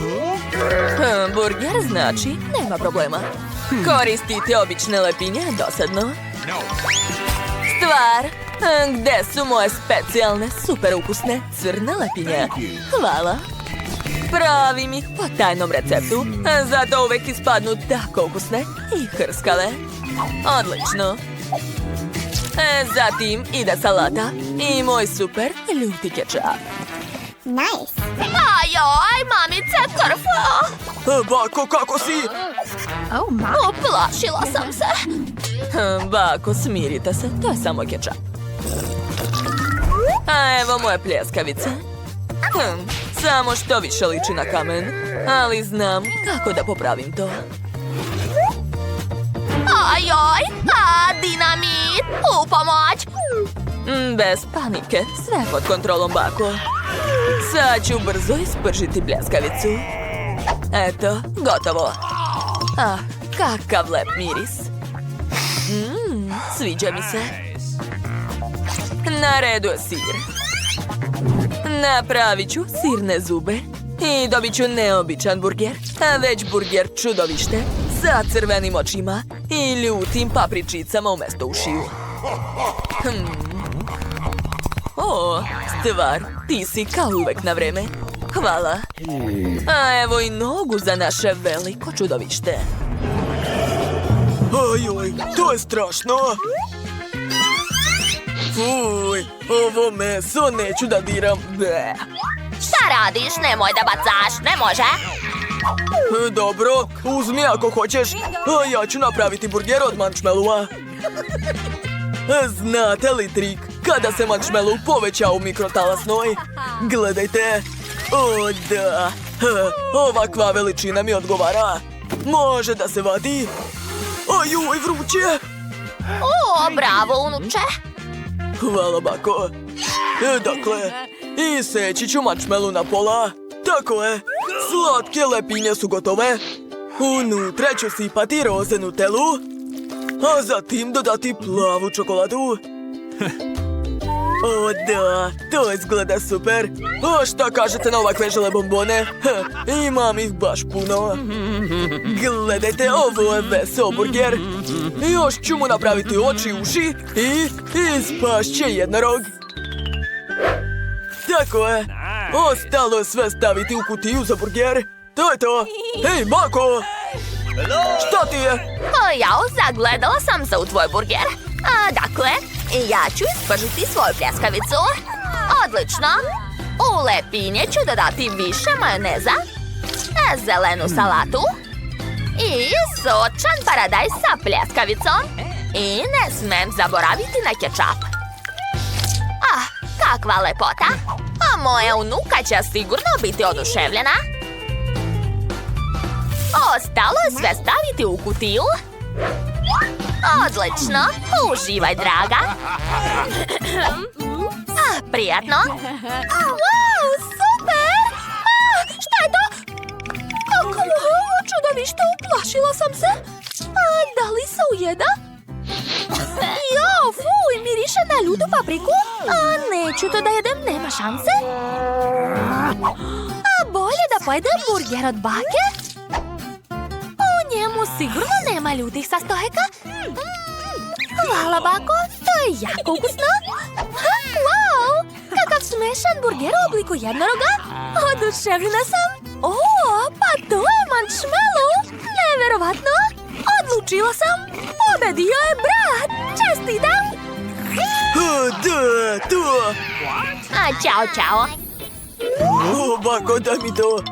S1: Burger znači, nema problema. Koristite obične lepinje, dosadno. Stvar, gde su moje specijalne, super ukusne crne lepinje? Hvala. Pravim ih po tajnom receptu, zato uvek ispadnu tako ukusne i hrskave. Odlično. Zatim ide salata i moj super ljuti kečap.
S2: Nice. Ajoj, mamice, krvlo.
S3: Bako, kako si?
S2: Uplašila sam se.
S1: Bako, smirite se, to je samo kečap. A evo moje pljeskavice. Samo što više liči na kamen, ali znam kako da popravim to.
S2: Ajoj, dinamit, u pomoć.
S1: Bez panike, sve pod kontrolom, Bako. Sad ću brzo ispržiti pljeskavicu. Eto, gotovo. Ah, kakav lep miris. Sviđa mi se. Na redu je sir. Napravit ću sirne zube i dobit ću neobičan burger, već burger čudovište sa crvenim očima i ljutim papričicama umjesto ušiju. O, stvar, ti si kao uvek na vreme. Hvala. A evo i nogu za naše veliko čudovište.
S3: Ojoj, to je strašno. Fuj, ovo meso neću da diram. Bleh.
S2: Šta radiš? Nemoj da bacaš, ne može.
S3: Dobro, uzmi ako hoćeš. Ja ću napraviti burger od marshmallowa. Znate li trik kada se marshmallow poveća u mikrotalasnoj? Gledajte. O, da. Ovakva veličina mi odgovara. Može da se vadi. Ojoj, vruće.
S2: O, bravo, unuče.
S3: Hvala, Bako. Dakle, iseći ću marshmallow na pola. Tako je. Slatke lepinje su gotove. Unutra ću sipati roze nutelu, a zatim dodati plavu čokoladu. O da, to izgleda super. A šta kažete na ovakve žele bombone? Imam ih baš puno. Gledajte, ovo je veseo burger. Još ću mu napraviti oči i uši i ispašće jednorog. Tako je. Ostalo je sve staviti u kutiju za burger. To je to. Hej, Bako! Šta ti je?
S2: Jao, zagledala sam se u tvoj burger. Dakle, ja ću ispržiti svoju pljeskavicu. Odlično. U lepinje ću dodati više majoneza, zelenu salatu I sočan paradajz sa pljeskavicom. I ne smem zaboraviti na kečap. Ah, kakva lepota. A moja unuka će sigurno biti oduševljena. Ostalo je sve staviti u kutiju. Odlično. Uživaj, draga. Prijatno. Wow, super! Šta je to? Kako je ovo čudovište? Uplašila sam se. Da li se ujeda? Jo, fuj, miriše na ljutu papriku. Neću to da jedem, nema šanse. Bolje da pojedem burger od bake. U njemu sigurno nema ljutih sastojaka. Hvala, bako, to je jako ukusno. Wow, kakav smešan burger u obliku jednoroga. Oduševljena sam. Pa to je marshmallow. Neverovatno. Odlučila sam. Pobedio je brat. Čestitam.
S3: Da, to.
S2: Ćao, čao.
S3: Bako, daj mi to.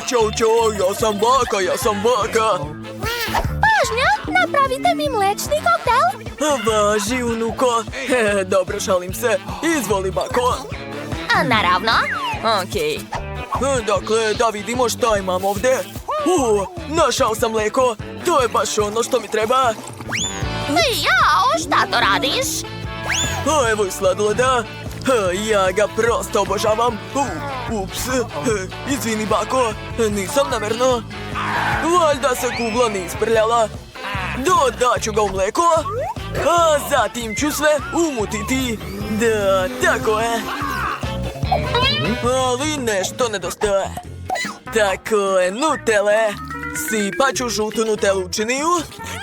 S3: Ćao, ja sam baka.
S2: Pažnja, napravite mi mlečni koktel.
S3: Važi, unuko. Dobro, šalim se. Izvoli, bako.
S2: Naravno.
S1: Okej.
S3: Dakle, da vidimo šta imam ovdje. Našao sam mleko. To je baš ono što mi treba.
S2: Jao, šta to radiš?
S3: Evo i sladoleda. Ja ga prosto obožavam. Ups, izvini, bako. Nisam namjerno. Valjda se kugla nije isprljala. Dodat ću ga u mleko. A zatim ću sve umutiti. Da, tako je. Ali nešto nedostaje. Tako je, nutele. Sipat ću žutu nutelu u činiju,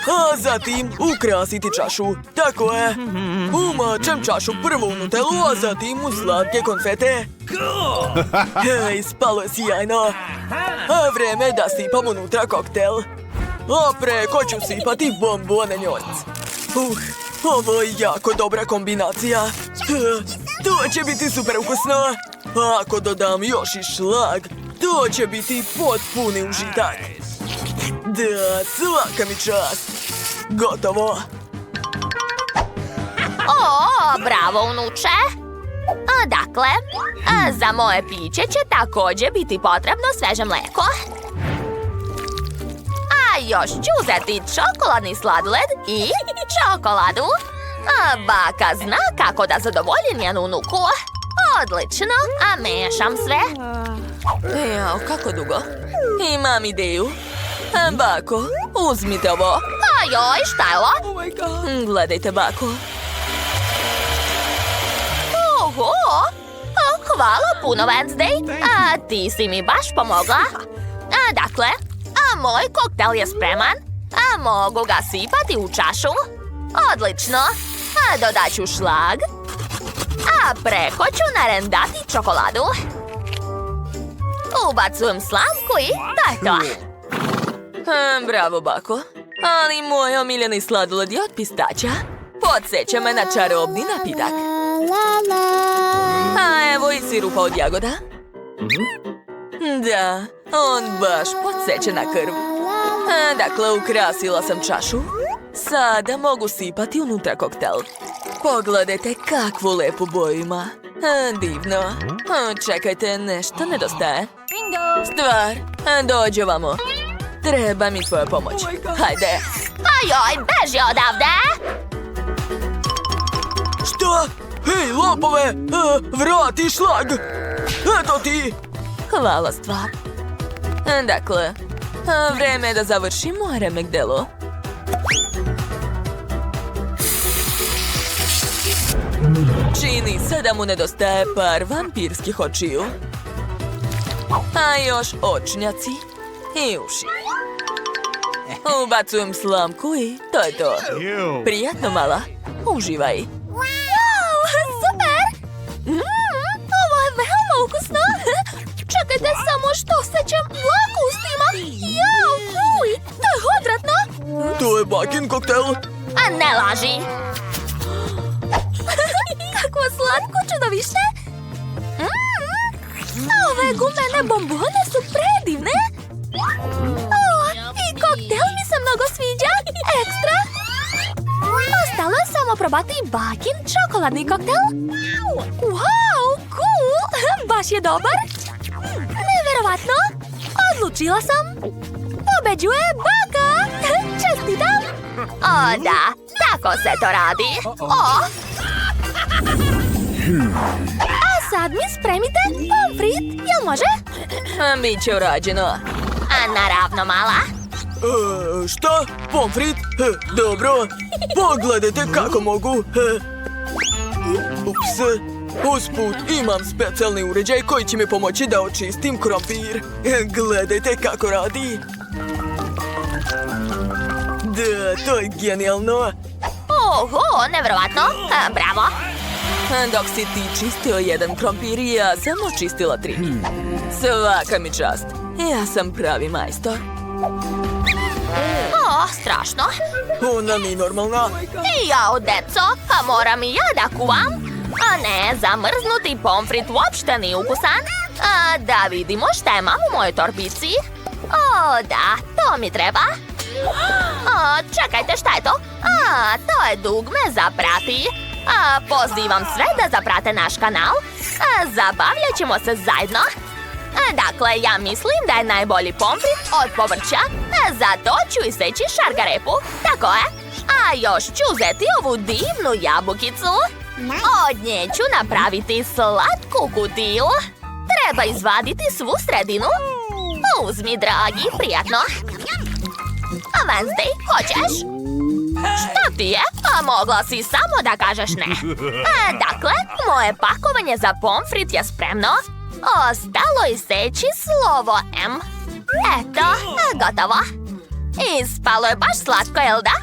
S3: a zatim ukrasiti čašu. Tako je. Umačem čašu prvo u nutelu, a zatim u slatke konfete. Ispalo je sjajno. A vreme je da sipam unutra koktel. A preko ću sipati bombone njorc. Ovo je jako dobra kombinacija. To će biti super ukusno. Ako dodam još i šlag, to će biti potpuni užitak. Da, svaka mi čast. Gotovo.
S2: Bravo, unuče. Dakle, za moje piće će također biti potrebno sveže mleko. A još ću uzeti čokoladni sladoled i čokoladu. Baka zna kako da zadovolji njenu unuku. Odlično, a mešam sve.
S1: Jao, kako dugo? Imam ideju. Bako, uzmite ovo.
S2: Joj, šta je ovo?
S1: Gledajte, bako.
S2: Oho! Hvala puno, Wednesday. Ti si mi baš pomogla. Dakle, moj koktel je spreman. Mogu ga sipati u čašu. Odlično. Dodat ću šlag. A preko ću narendati čokoladu. Ubacujem slamku i to je to.
S1: Bravo, bako. Ali moj omiljeni sladoled je od pistaća. Podsjeća me na čarobni napitak. A evo i sirupa od jagoda. Da, on baš podsjeća na krv. Dakle, ukrasila sam čašu. Sada mogu sipati unutra koktel. Pogledajte kakvu lepu boju ima. Divno. Čekajte, nešto nedostaje. Stvar, dođi ovamo. Treba mi tvoja pomoć. Hajde.
S2: Joj, beži odavde!
S3: Šta? Hej, lopove! Vrati šlag! Eto ti!
S1: Hvala, stvar. Dakle, vreme je da završimo remek delo. Čini se da mu nedostaje par vampirskih očiju. A još očnjaci i uši. Ubacujem slamku i to je to. Prijatno, mala. Uživaj.
S2: Wow, super! Ovo je veoma ukusno. Čekajte samo što osjećam dlaku u ustima. Jao, fuj, to je odvratno.
S3: To je bakin koktel.
S2: Ne laži. Kakvo slatko čudovište. Ove gumene bombone su predivne. I koktel mnogo sviđa. Ekstra. Ostalo je samo probati Bakin čokoladni koktel. Wow, cool. Baš je dobar. Neverovatno. Odlučila sam. Pobeđuje Baka. Čestitam.
S4: O, da, tako se to radi. O,
S2: A sad mi spremite pomfrit. Jel može?
S1: Biće urađeno.
S4: a naravno, mala.
S3: Šta? Pomfrit? Dobro. Pogledajte kako mogu. Ups. Usput, imam specijalni uređaj koji će mi pomoći da očistim krompir. Gledajte kako radi. Da, to je genijalno.
S4: Oho, nevjerovatno. Bravo.
S1: Dok si ti čistio jedan krompir, ja sam očistila 3. Svaka mi čast. Ja sam pravi majstor.
S4: O, strašno.
S3: Ona nije normalna.
S4: Jao, deco, a moram i ja da kuvam. A ne, zamrznuti pomfrit uopšte nije ukusan. A da vidimo šta imam u mojoj torbici. O, da, to mi treba. O, čekajte, šta je to? A, to je dugme za prati. A, pozivam sve da zaprate naš kanal. A, zabavljat ćemo se zajedno. Dakle, ja mislim da je najbolji pomfrit od povrća. Za to ću iseći šargarepu. Tako je. A još ću uzeti ovu divnu jabukicu. Od nje ću napraviti slatku kutiju. Treba izvaditi svu sredinu. Uzmi, dragi, prijatno. A Wednesday, hoćeš? Šta ti je? A mogla si samo da kažeš ne. Dakle, moje pakovanje za pomfrit je spremno. Ostalo iseći slovo M. Eto, gotovo. Ispalo je baš slatko, jel da?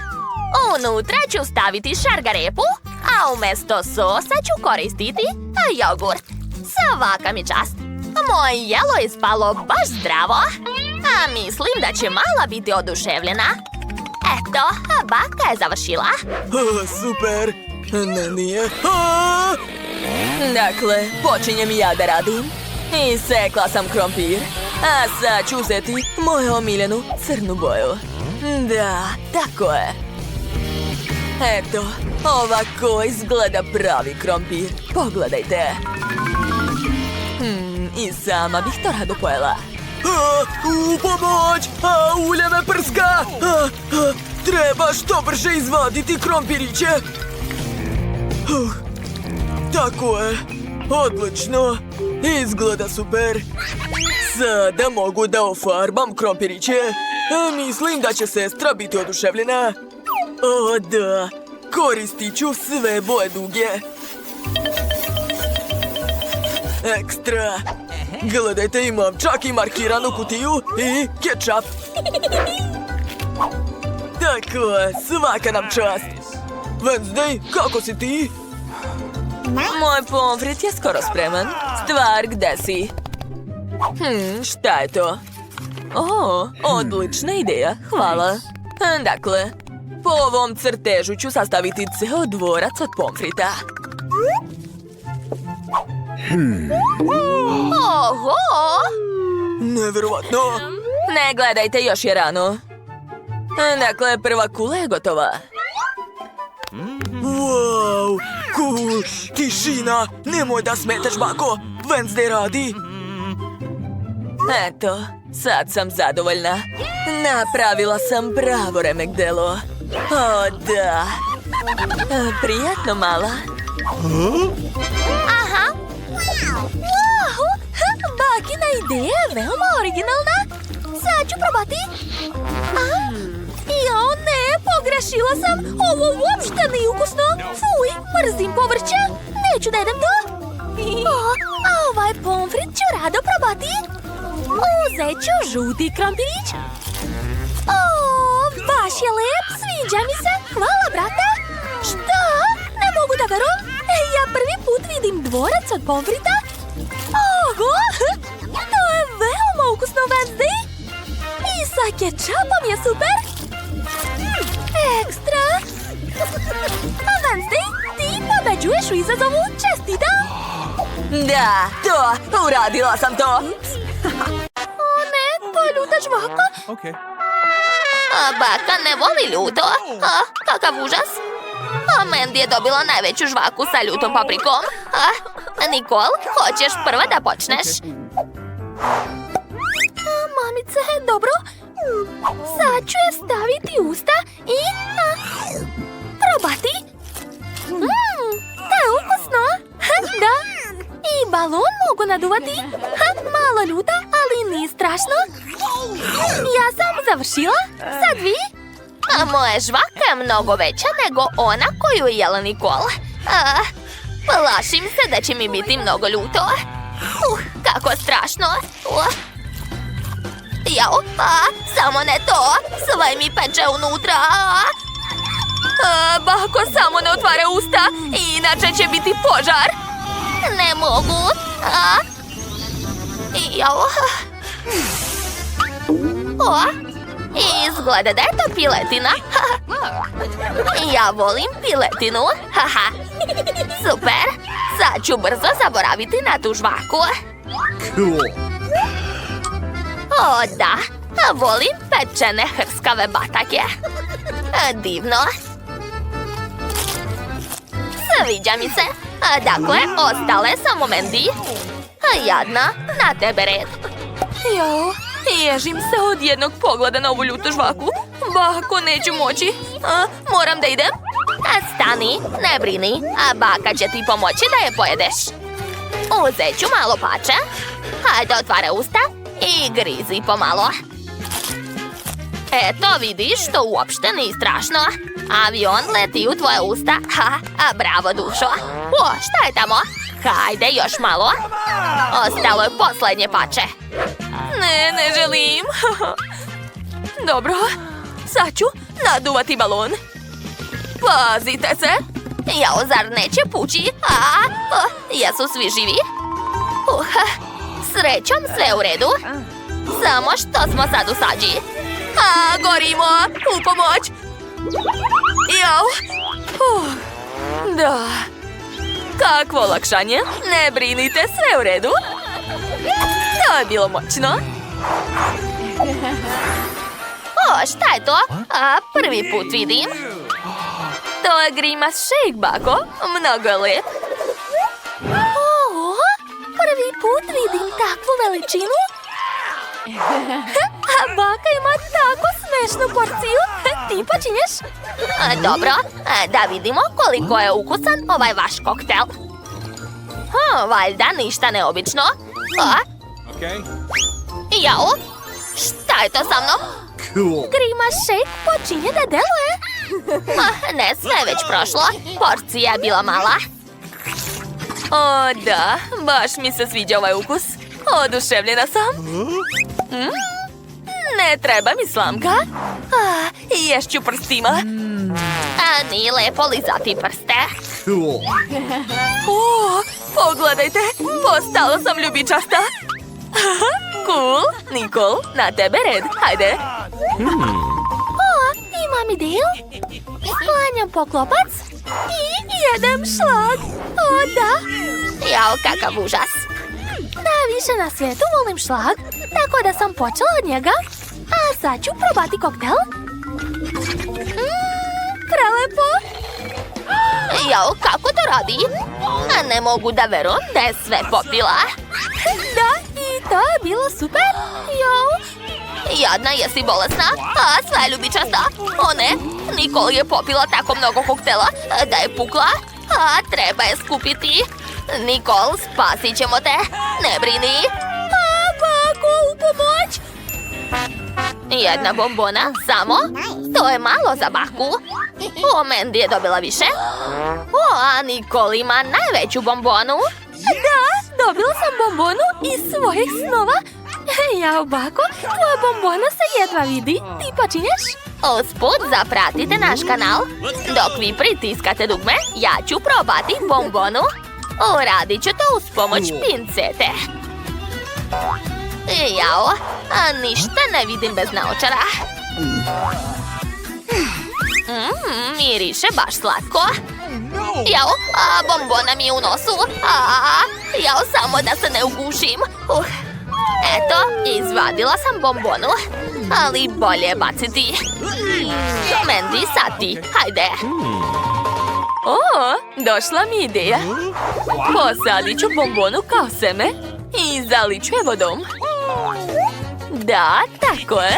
S4: Unutra ću staviti šargarepu, a umjesto sosa ću koristiti jogurt. Svaka mi čast. Moje jelo je ispalo baš zdravo. A mislim da će mala biti oduševljena. Eto, baka je završila.
S3: Super. Ne, nije.
S1: Dakle, počinjem ja da radim. Isekla sam krompir. A sad ću uzeti moju omiljenu crnu boju. Da, tako je. Eto, ovako izgleda pravi krompir. Pogledajte. I sama bih to rado pojela.
S3: Pomoć! Ulje me prska! Treba što brže izvaditi krompiriće. Tako je. Odlično. Izgleda super. Sada mogu da ofarbam krompiriće. Mislim da će sestra biti oduševljena. O, da. Koristit ću sve boje duge. Ekstra. Gledajte, imam čak i markiranu kutiju i kečap. Tako je, svaka nam čast. Wednesday, kako si ti?
S1: Moj pomfrit je skoro spreman. Stvar, gde si? Šta je to? O, odlična ideja, hvala. Dakle, po ovom crtežu ću sastaviti ceo dvorac od pomfrita.
S4: Oho!
S3: Neverovatno.
S1: Ne gledajte, još je rano. Dakle, prva kula je gotova.
S3: Wow, cool, tišina, nemoj da smetaš, bako. Wednesday radi.
S1: Eto, sad sam zadovoljna. Napravila sam pravo remek delo. O, da. Prijatno, mala.
S4: Aha!
S2: Wow, Bakina ideja je veoma originalna. Sad ću probati. Jo, ne, pogrešila sam. Ovo uopšte nije ukusno. Fuj, mrzim povrće. Neću da jedem to. A ovaj pomfrit ću rado probati. Uzet ću žuti krompirić. O, baš je lep, sviđa mi se. Hvala, brate. Šta? Ne mogu da verujem. Ja prvi put vidim dvorac od pomfrita. Oho, to je veoma ukusno, Wednesday. I sa kečapom je super. Ekstra. Wednesday, ti pobeđuješ u izazovu. Čestitam.
S1: Da, to, uradila sam to.
S2: O ne, to je ljuta žvaka.
S4: A baka ne voli ljuto. Kakav užas. A Mandy je dobila najveću žvaku sa ljutom paprikom. Nikol, hoćeš prva da počneš?
S2: Mamice, dobro. Sad ću je staviti u usta i probati. To je ukusno. Da. I balon mogu naduvati. Malo ljuta, ali nije strašno. Ja sam završila. Sad vi?
S4: A moja žvaka je mnogo veća nego ona koju je jela Nikol. Plašim se da će mi biti mnogo ljuto. Kako strašno. Jao, samo ne to. Sve mi peče unutra.
S1: Bako, samo ne otvara usta, inače će biti požar.
S4: Ne mogu. Jao. Izgleda da je to piletina. Ja volim piletinu. Super. Sad ću brzo zaboraviti na tu žvaku. O, da. Volim pečene hrskave batake. Divno. Sviđa mi se. Dakle, ostale samo Mandy. Jadna, na tebe red.
S1: Jao, ježim se od jednog pogleda na ovu ljutu žvaku. Bako, neću moći. Moram da idem.
S4: Stani, ne brini. Baka će ti pomoći da je pojedeš. Uzet ću malo pače. Hajde, otvara usta i grizi pomalo. Eto, vidiš, to uopšte nije strašno. Avion leti u tvoje usta. Bravo, dušo. Šta je tamo? Hajde, još malo. Ostalo je posljednje pače.
S1: Ne želim. Dobro, sad ću naduvati balon. Pazite se.
S4: Jao, zar neće pući? Jesu svi živi? Srećom, sve u redu. Samo što smo sad u sađi.
S1: Gorimo! U pomoć! Jao! Da. Kakvo olakšanje. Ne brinite, sve u redu. To je bilo moćno.
S4: Šta je to? Prvi put vidim.
S1: To je Grimace shake, Bako. Mnogo je lep.
S2: Prvi put vidim takvu veličinu. Baka ima tako smešnu porciju. Ti počinješ?
S4: Dobro, da vidimo koliko je ukusan ovaj vaš koktel. Valjda ništa neobično. Jao, šta je to sa mnom?
S2: Grimace shake počinje da deluje.
S4: Ne, sve je već prošlo. Porcija je bila mala.
S1: O, da, baš mi se sviđa ovaj ukus. Oduševljena sam. Ne treba mi slamka. Ješću prstima.
S4: Nije lepo lizati prste.
S1: Pogledajte, postala sam ljubičasta. Cool, Nikol, na tebe red, hajde.
S2: Imam ideju. Sklanjam poklopac i jedem šlag. O, da.
S4: Jao, kakav užas.
S2: Najviše na svijetu volim šlag, tako da sam počela od njega. A sad ću probati koktel. Prelepo.
S4: Jao, kako to radi? Ne mogu da verujem da je sve popila.
S2: Da, i to je bilo super. Jao.
S4: Jadna, jesi bolesna? Sva je ljubičasta. O ne, Nikol je popila tako mnogo koktela da je pukla. Treba je skupiti. Nikol, spasit ćemo te. Ne brini.
S2: Bako, u pomoć.
S4: Jedna bombona, samo? To je malo za baku. Mandy je dobila više. A Nikol ima najveću bombonu.
S2: Da, dobila sam bombonu iz svojih snova. Jao, Bako, tvoja bombona se jedva vidi. Ti počinješ?
S4: Usput zapratite naš kanal. Dok vi pritiskate dugme, ja ću probati bombonu. Uradit ću to uz pomoć pincete. Jao, ništa ne vidim bez naočara. Miriše baš slatko. Jao, bombona mi je u nosu. Jao, samo da se ne ugušim. Eto, izvadila sam bombonu. Ali bolje je baciti. Mandy, sad ti. Hajde.
S1: O, došla mi ideja. Posadit ću bombonu kao seme i zalit ću je vodom. Da, tako je.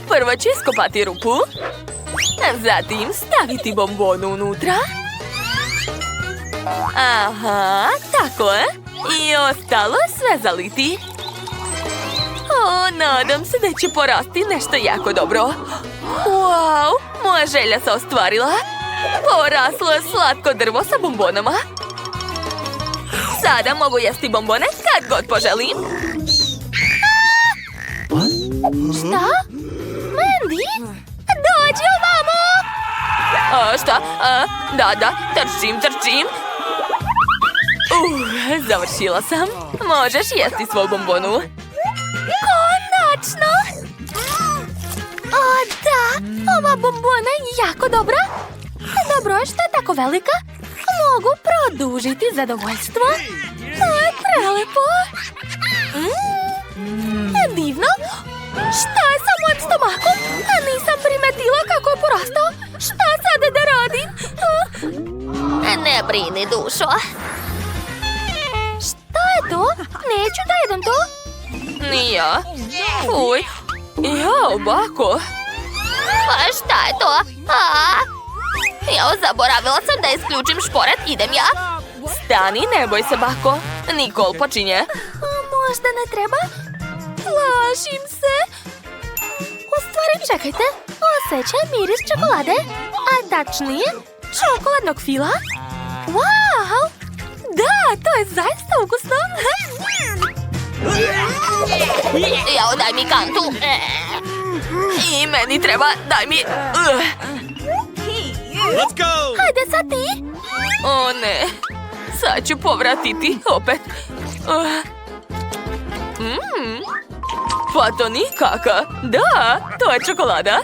S1: Prvo ću iskopati rupu, zatim staviti bombonu unutra. Aha, tako je. I ostalo sve zaliti. O, nadam se da će porasti nešto jako dobro. Wow, moja želja se ostvarila. Poraslo je slatko drvo sa bombonama. Sada mogu jesti bombone kad god poželim.
S2: Šta? Mandy? Dođi ovamo!
S1: Šta? Da, trčim. Završila sam. Možeš jesti svoju bombonu.
S2: Konačno! O, da! Ova bombona je jako dobra. Dobro je što je tako velika. Mogu produžiti zadovoljstvo. To je prelepo. Divno. Šta je sa mojim stomakom? A nisam primetila kako je porastao. Šta sada da radim?
S4: Ne brini, dušo.
S2: Šta je to? Neću da jedem to.
S1: Ni ja. Fuj. Jao, bako.
S4: Pa šta je to? Zaboravila sam da isključim šporet. Idem ja.
S1: Stani, ne boj se, bako. Nikol počinje.
S2: Možda ne treba? Plašim se. U stvari, čekajte. Osjećam miris čokolade. A tačnije, čokoladnog fila. Wow! Da, to je zaista ukusno.
S4: Jao, daj mi kantu.
S1: I meni treba, daj mi.
S5: Let's go!
S2: Hajde sad ti.
S1: O ne, sad ću povratiti opet. Pa to nikaka. Da, to je čokolada.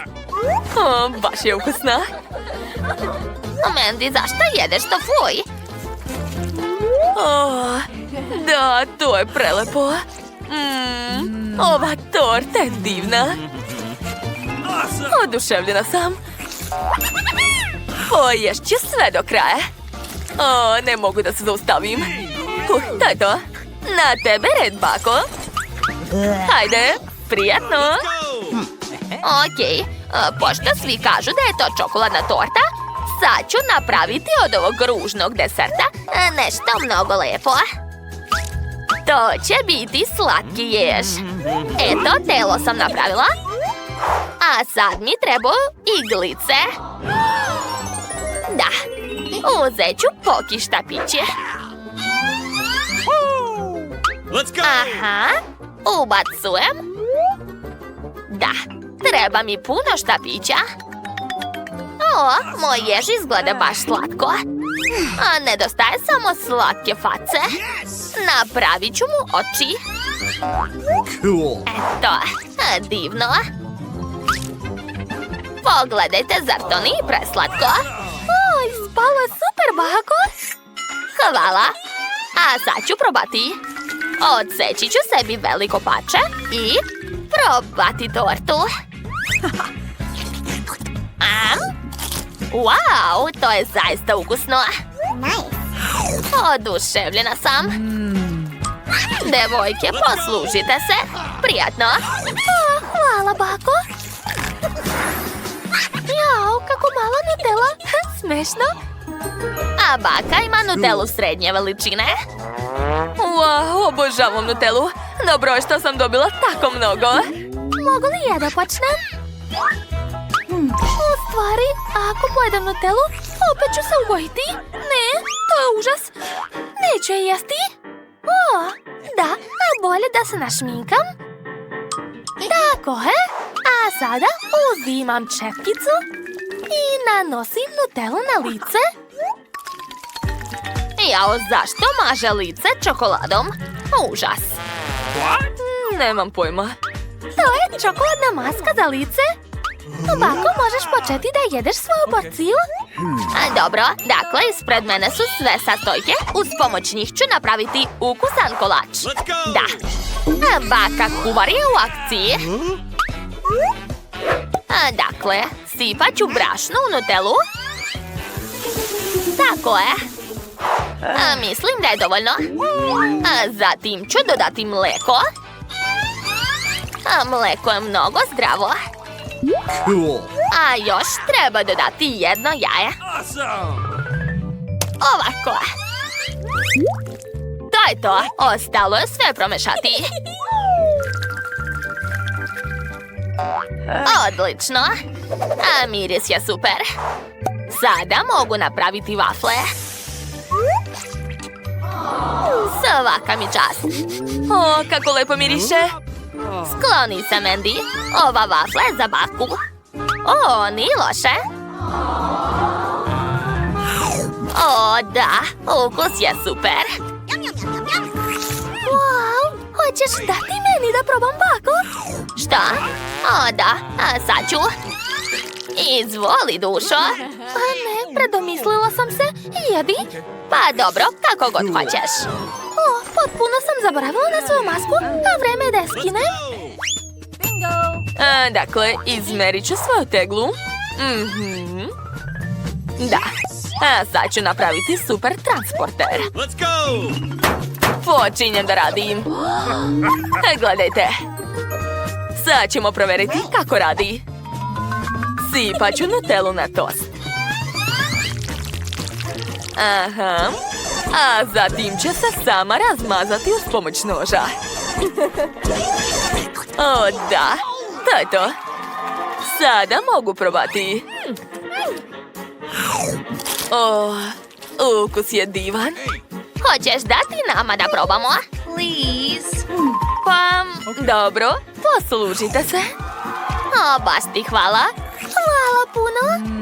S1: O, baš je ukusna.
S4: Mandy, zašto jedeš to, fuj?
S1: O, da, to je prelepo. Ova torta je divna. Oduševljena sam. Poješću sve do kraja. O, ne mogu da se zaustavim. To je to. Na tebe red, bako. Hajde, prijatno.
S4: Okej, pošto svi kažu da je to čokoladna torta, sad ću napraviti od ovog ružnog deserta nešto mnogo lepo. To će biti slatki ješ. Eto, telo sam napravila. A sad mi trebaju iglice. Da, uzet ću poki štapiće.
S5: Let's go!
S4: Aha, ubacujem. Da, treba mi puno štapića. O, moj jež izgleda baš slatko. A nedostaje samo slatke face. Napravit ću mu oči.
S5: Cool!
S4: Eto, divno. Pogledajte, zar to nije preslatko?
S2: Oj, spalo je super, bako.
S4: Hvala. A sad ću probati. Odseći ću sebi veliko pače i probati tortu. Wow, to je zaista ukusno. Oduševljena sam. Devojke, poslužite se. Prijatno.
S2: Hvala, bako. Jao, kako malo Nutella. Smešno.
S4: A baka ima Nutellu srednje veličine.
S1: Wow, obožavam Nutellu. Dobro je što sam dobila tako mnogo.
S2: Mogu li ja da počnem? U stvari, ako pojedem Nutellu, opet ću se ugojiti. Ne, to je užas. Neću je jesti. O, da, a bolje da se našminkam. Tako je. A sada uzimam četkicu i nanosim Nutellu na lice.
S4: Jao, zašto maže lice čokoladom? Užas.
S1: Nemam pojma.
S2: To je čokoladna maska za lice. Bako, možeš početi da jedeš svoju porciju?
S4: Dobro, dakle, ispred mene su sve sastojke. Uz pomoć njih ću napraviti ukusan kolač.
S5: Let's go!
S4: Da. Baka kuvar je u akciji. Dakle, sipat ću brašno u Nutellu. Tako je. Mislim da je dovoljno. Zatim ću dodati mleko. Mleko je mnogo zdravo.
S5: Cool.
S4: A još treba dodati jedno jaje.
S5: Awesome.
S4: Ovako. To je to. Ostalo je sve promešati. Odlično. Miris je super. Sada mogu napraviti vafle. Svaka mi čast.
S1: O, kako lepo miriše.
S4: Skloni se, Mandy. Ova vafla je za baku. O, nije loše. O, da. Ukus je super.
S2: Wow, hoćeš dati meni da probam baku?
S4: Šta? O, da. Sad ću. Izvoli, dušo.
S2: A ne, predomislila sam se. Jedi.
S4: Pa dobro, kako god hoćeš.
S2: O, potpuno sam zaboravila na svoju masku, a vreme je da je skinem.
S1: Dakle, izmerit ću svoju teglu. Da. A sad ću napraviti super transporter.
S5: Let's go!
S1: Počinjem da radim. Gledajte. Sad ćemo provjeriti kako radi. Sipat ću Nutellu na tost. Aha. A zatim će se sama razmazati uz pomoć noža. O, da. To je to. Sada mogu probati. O, ukus je divan.
S4: Hoćeš dati nama da probamo?
S1: Pa, dobro, poslužite se.
S4: O, baš ti hvala.
S2: Hvala puno.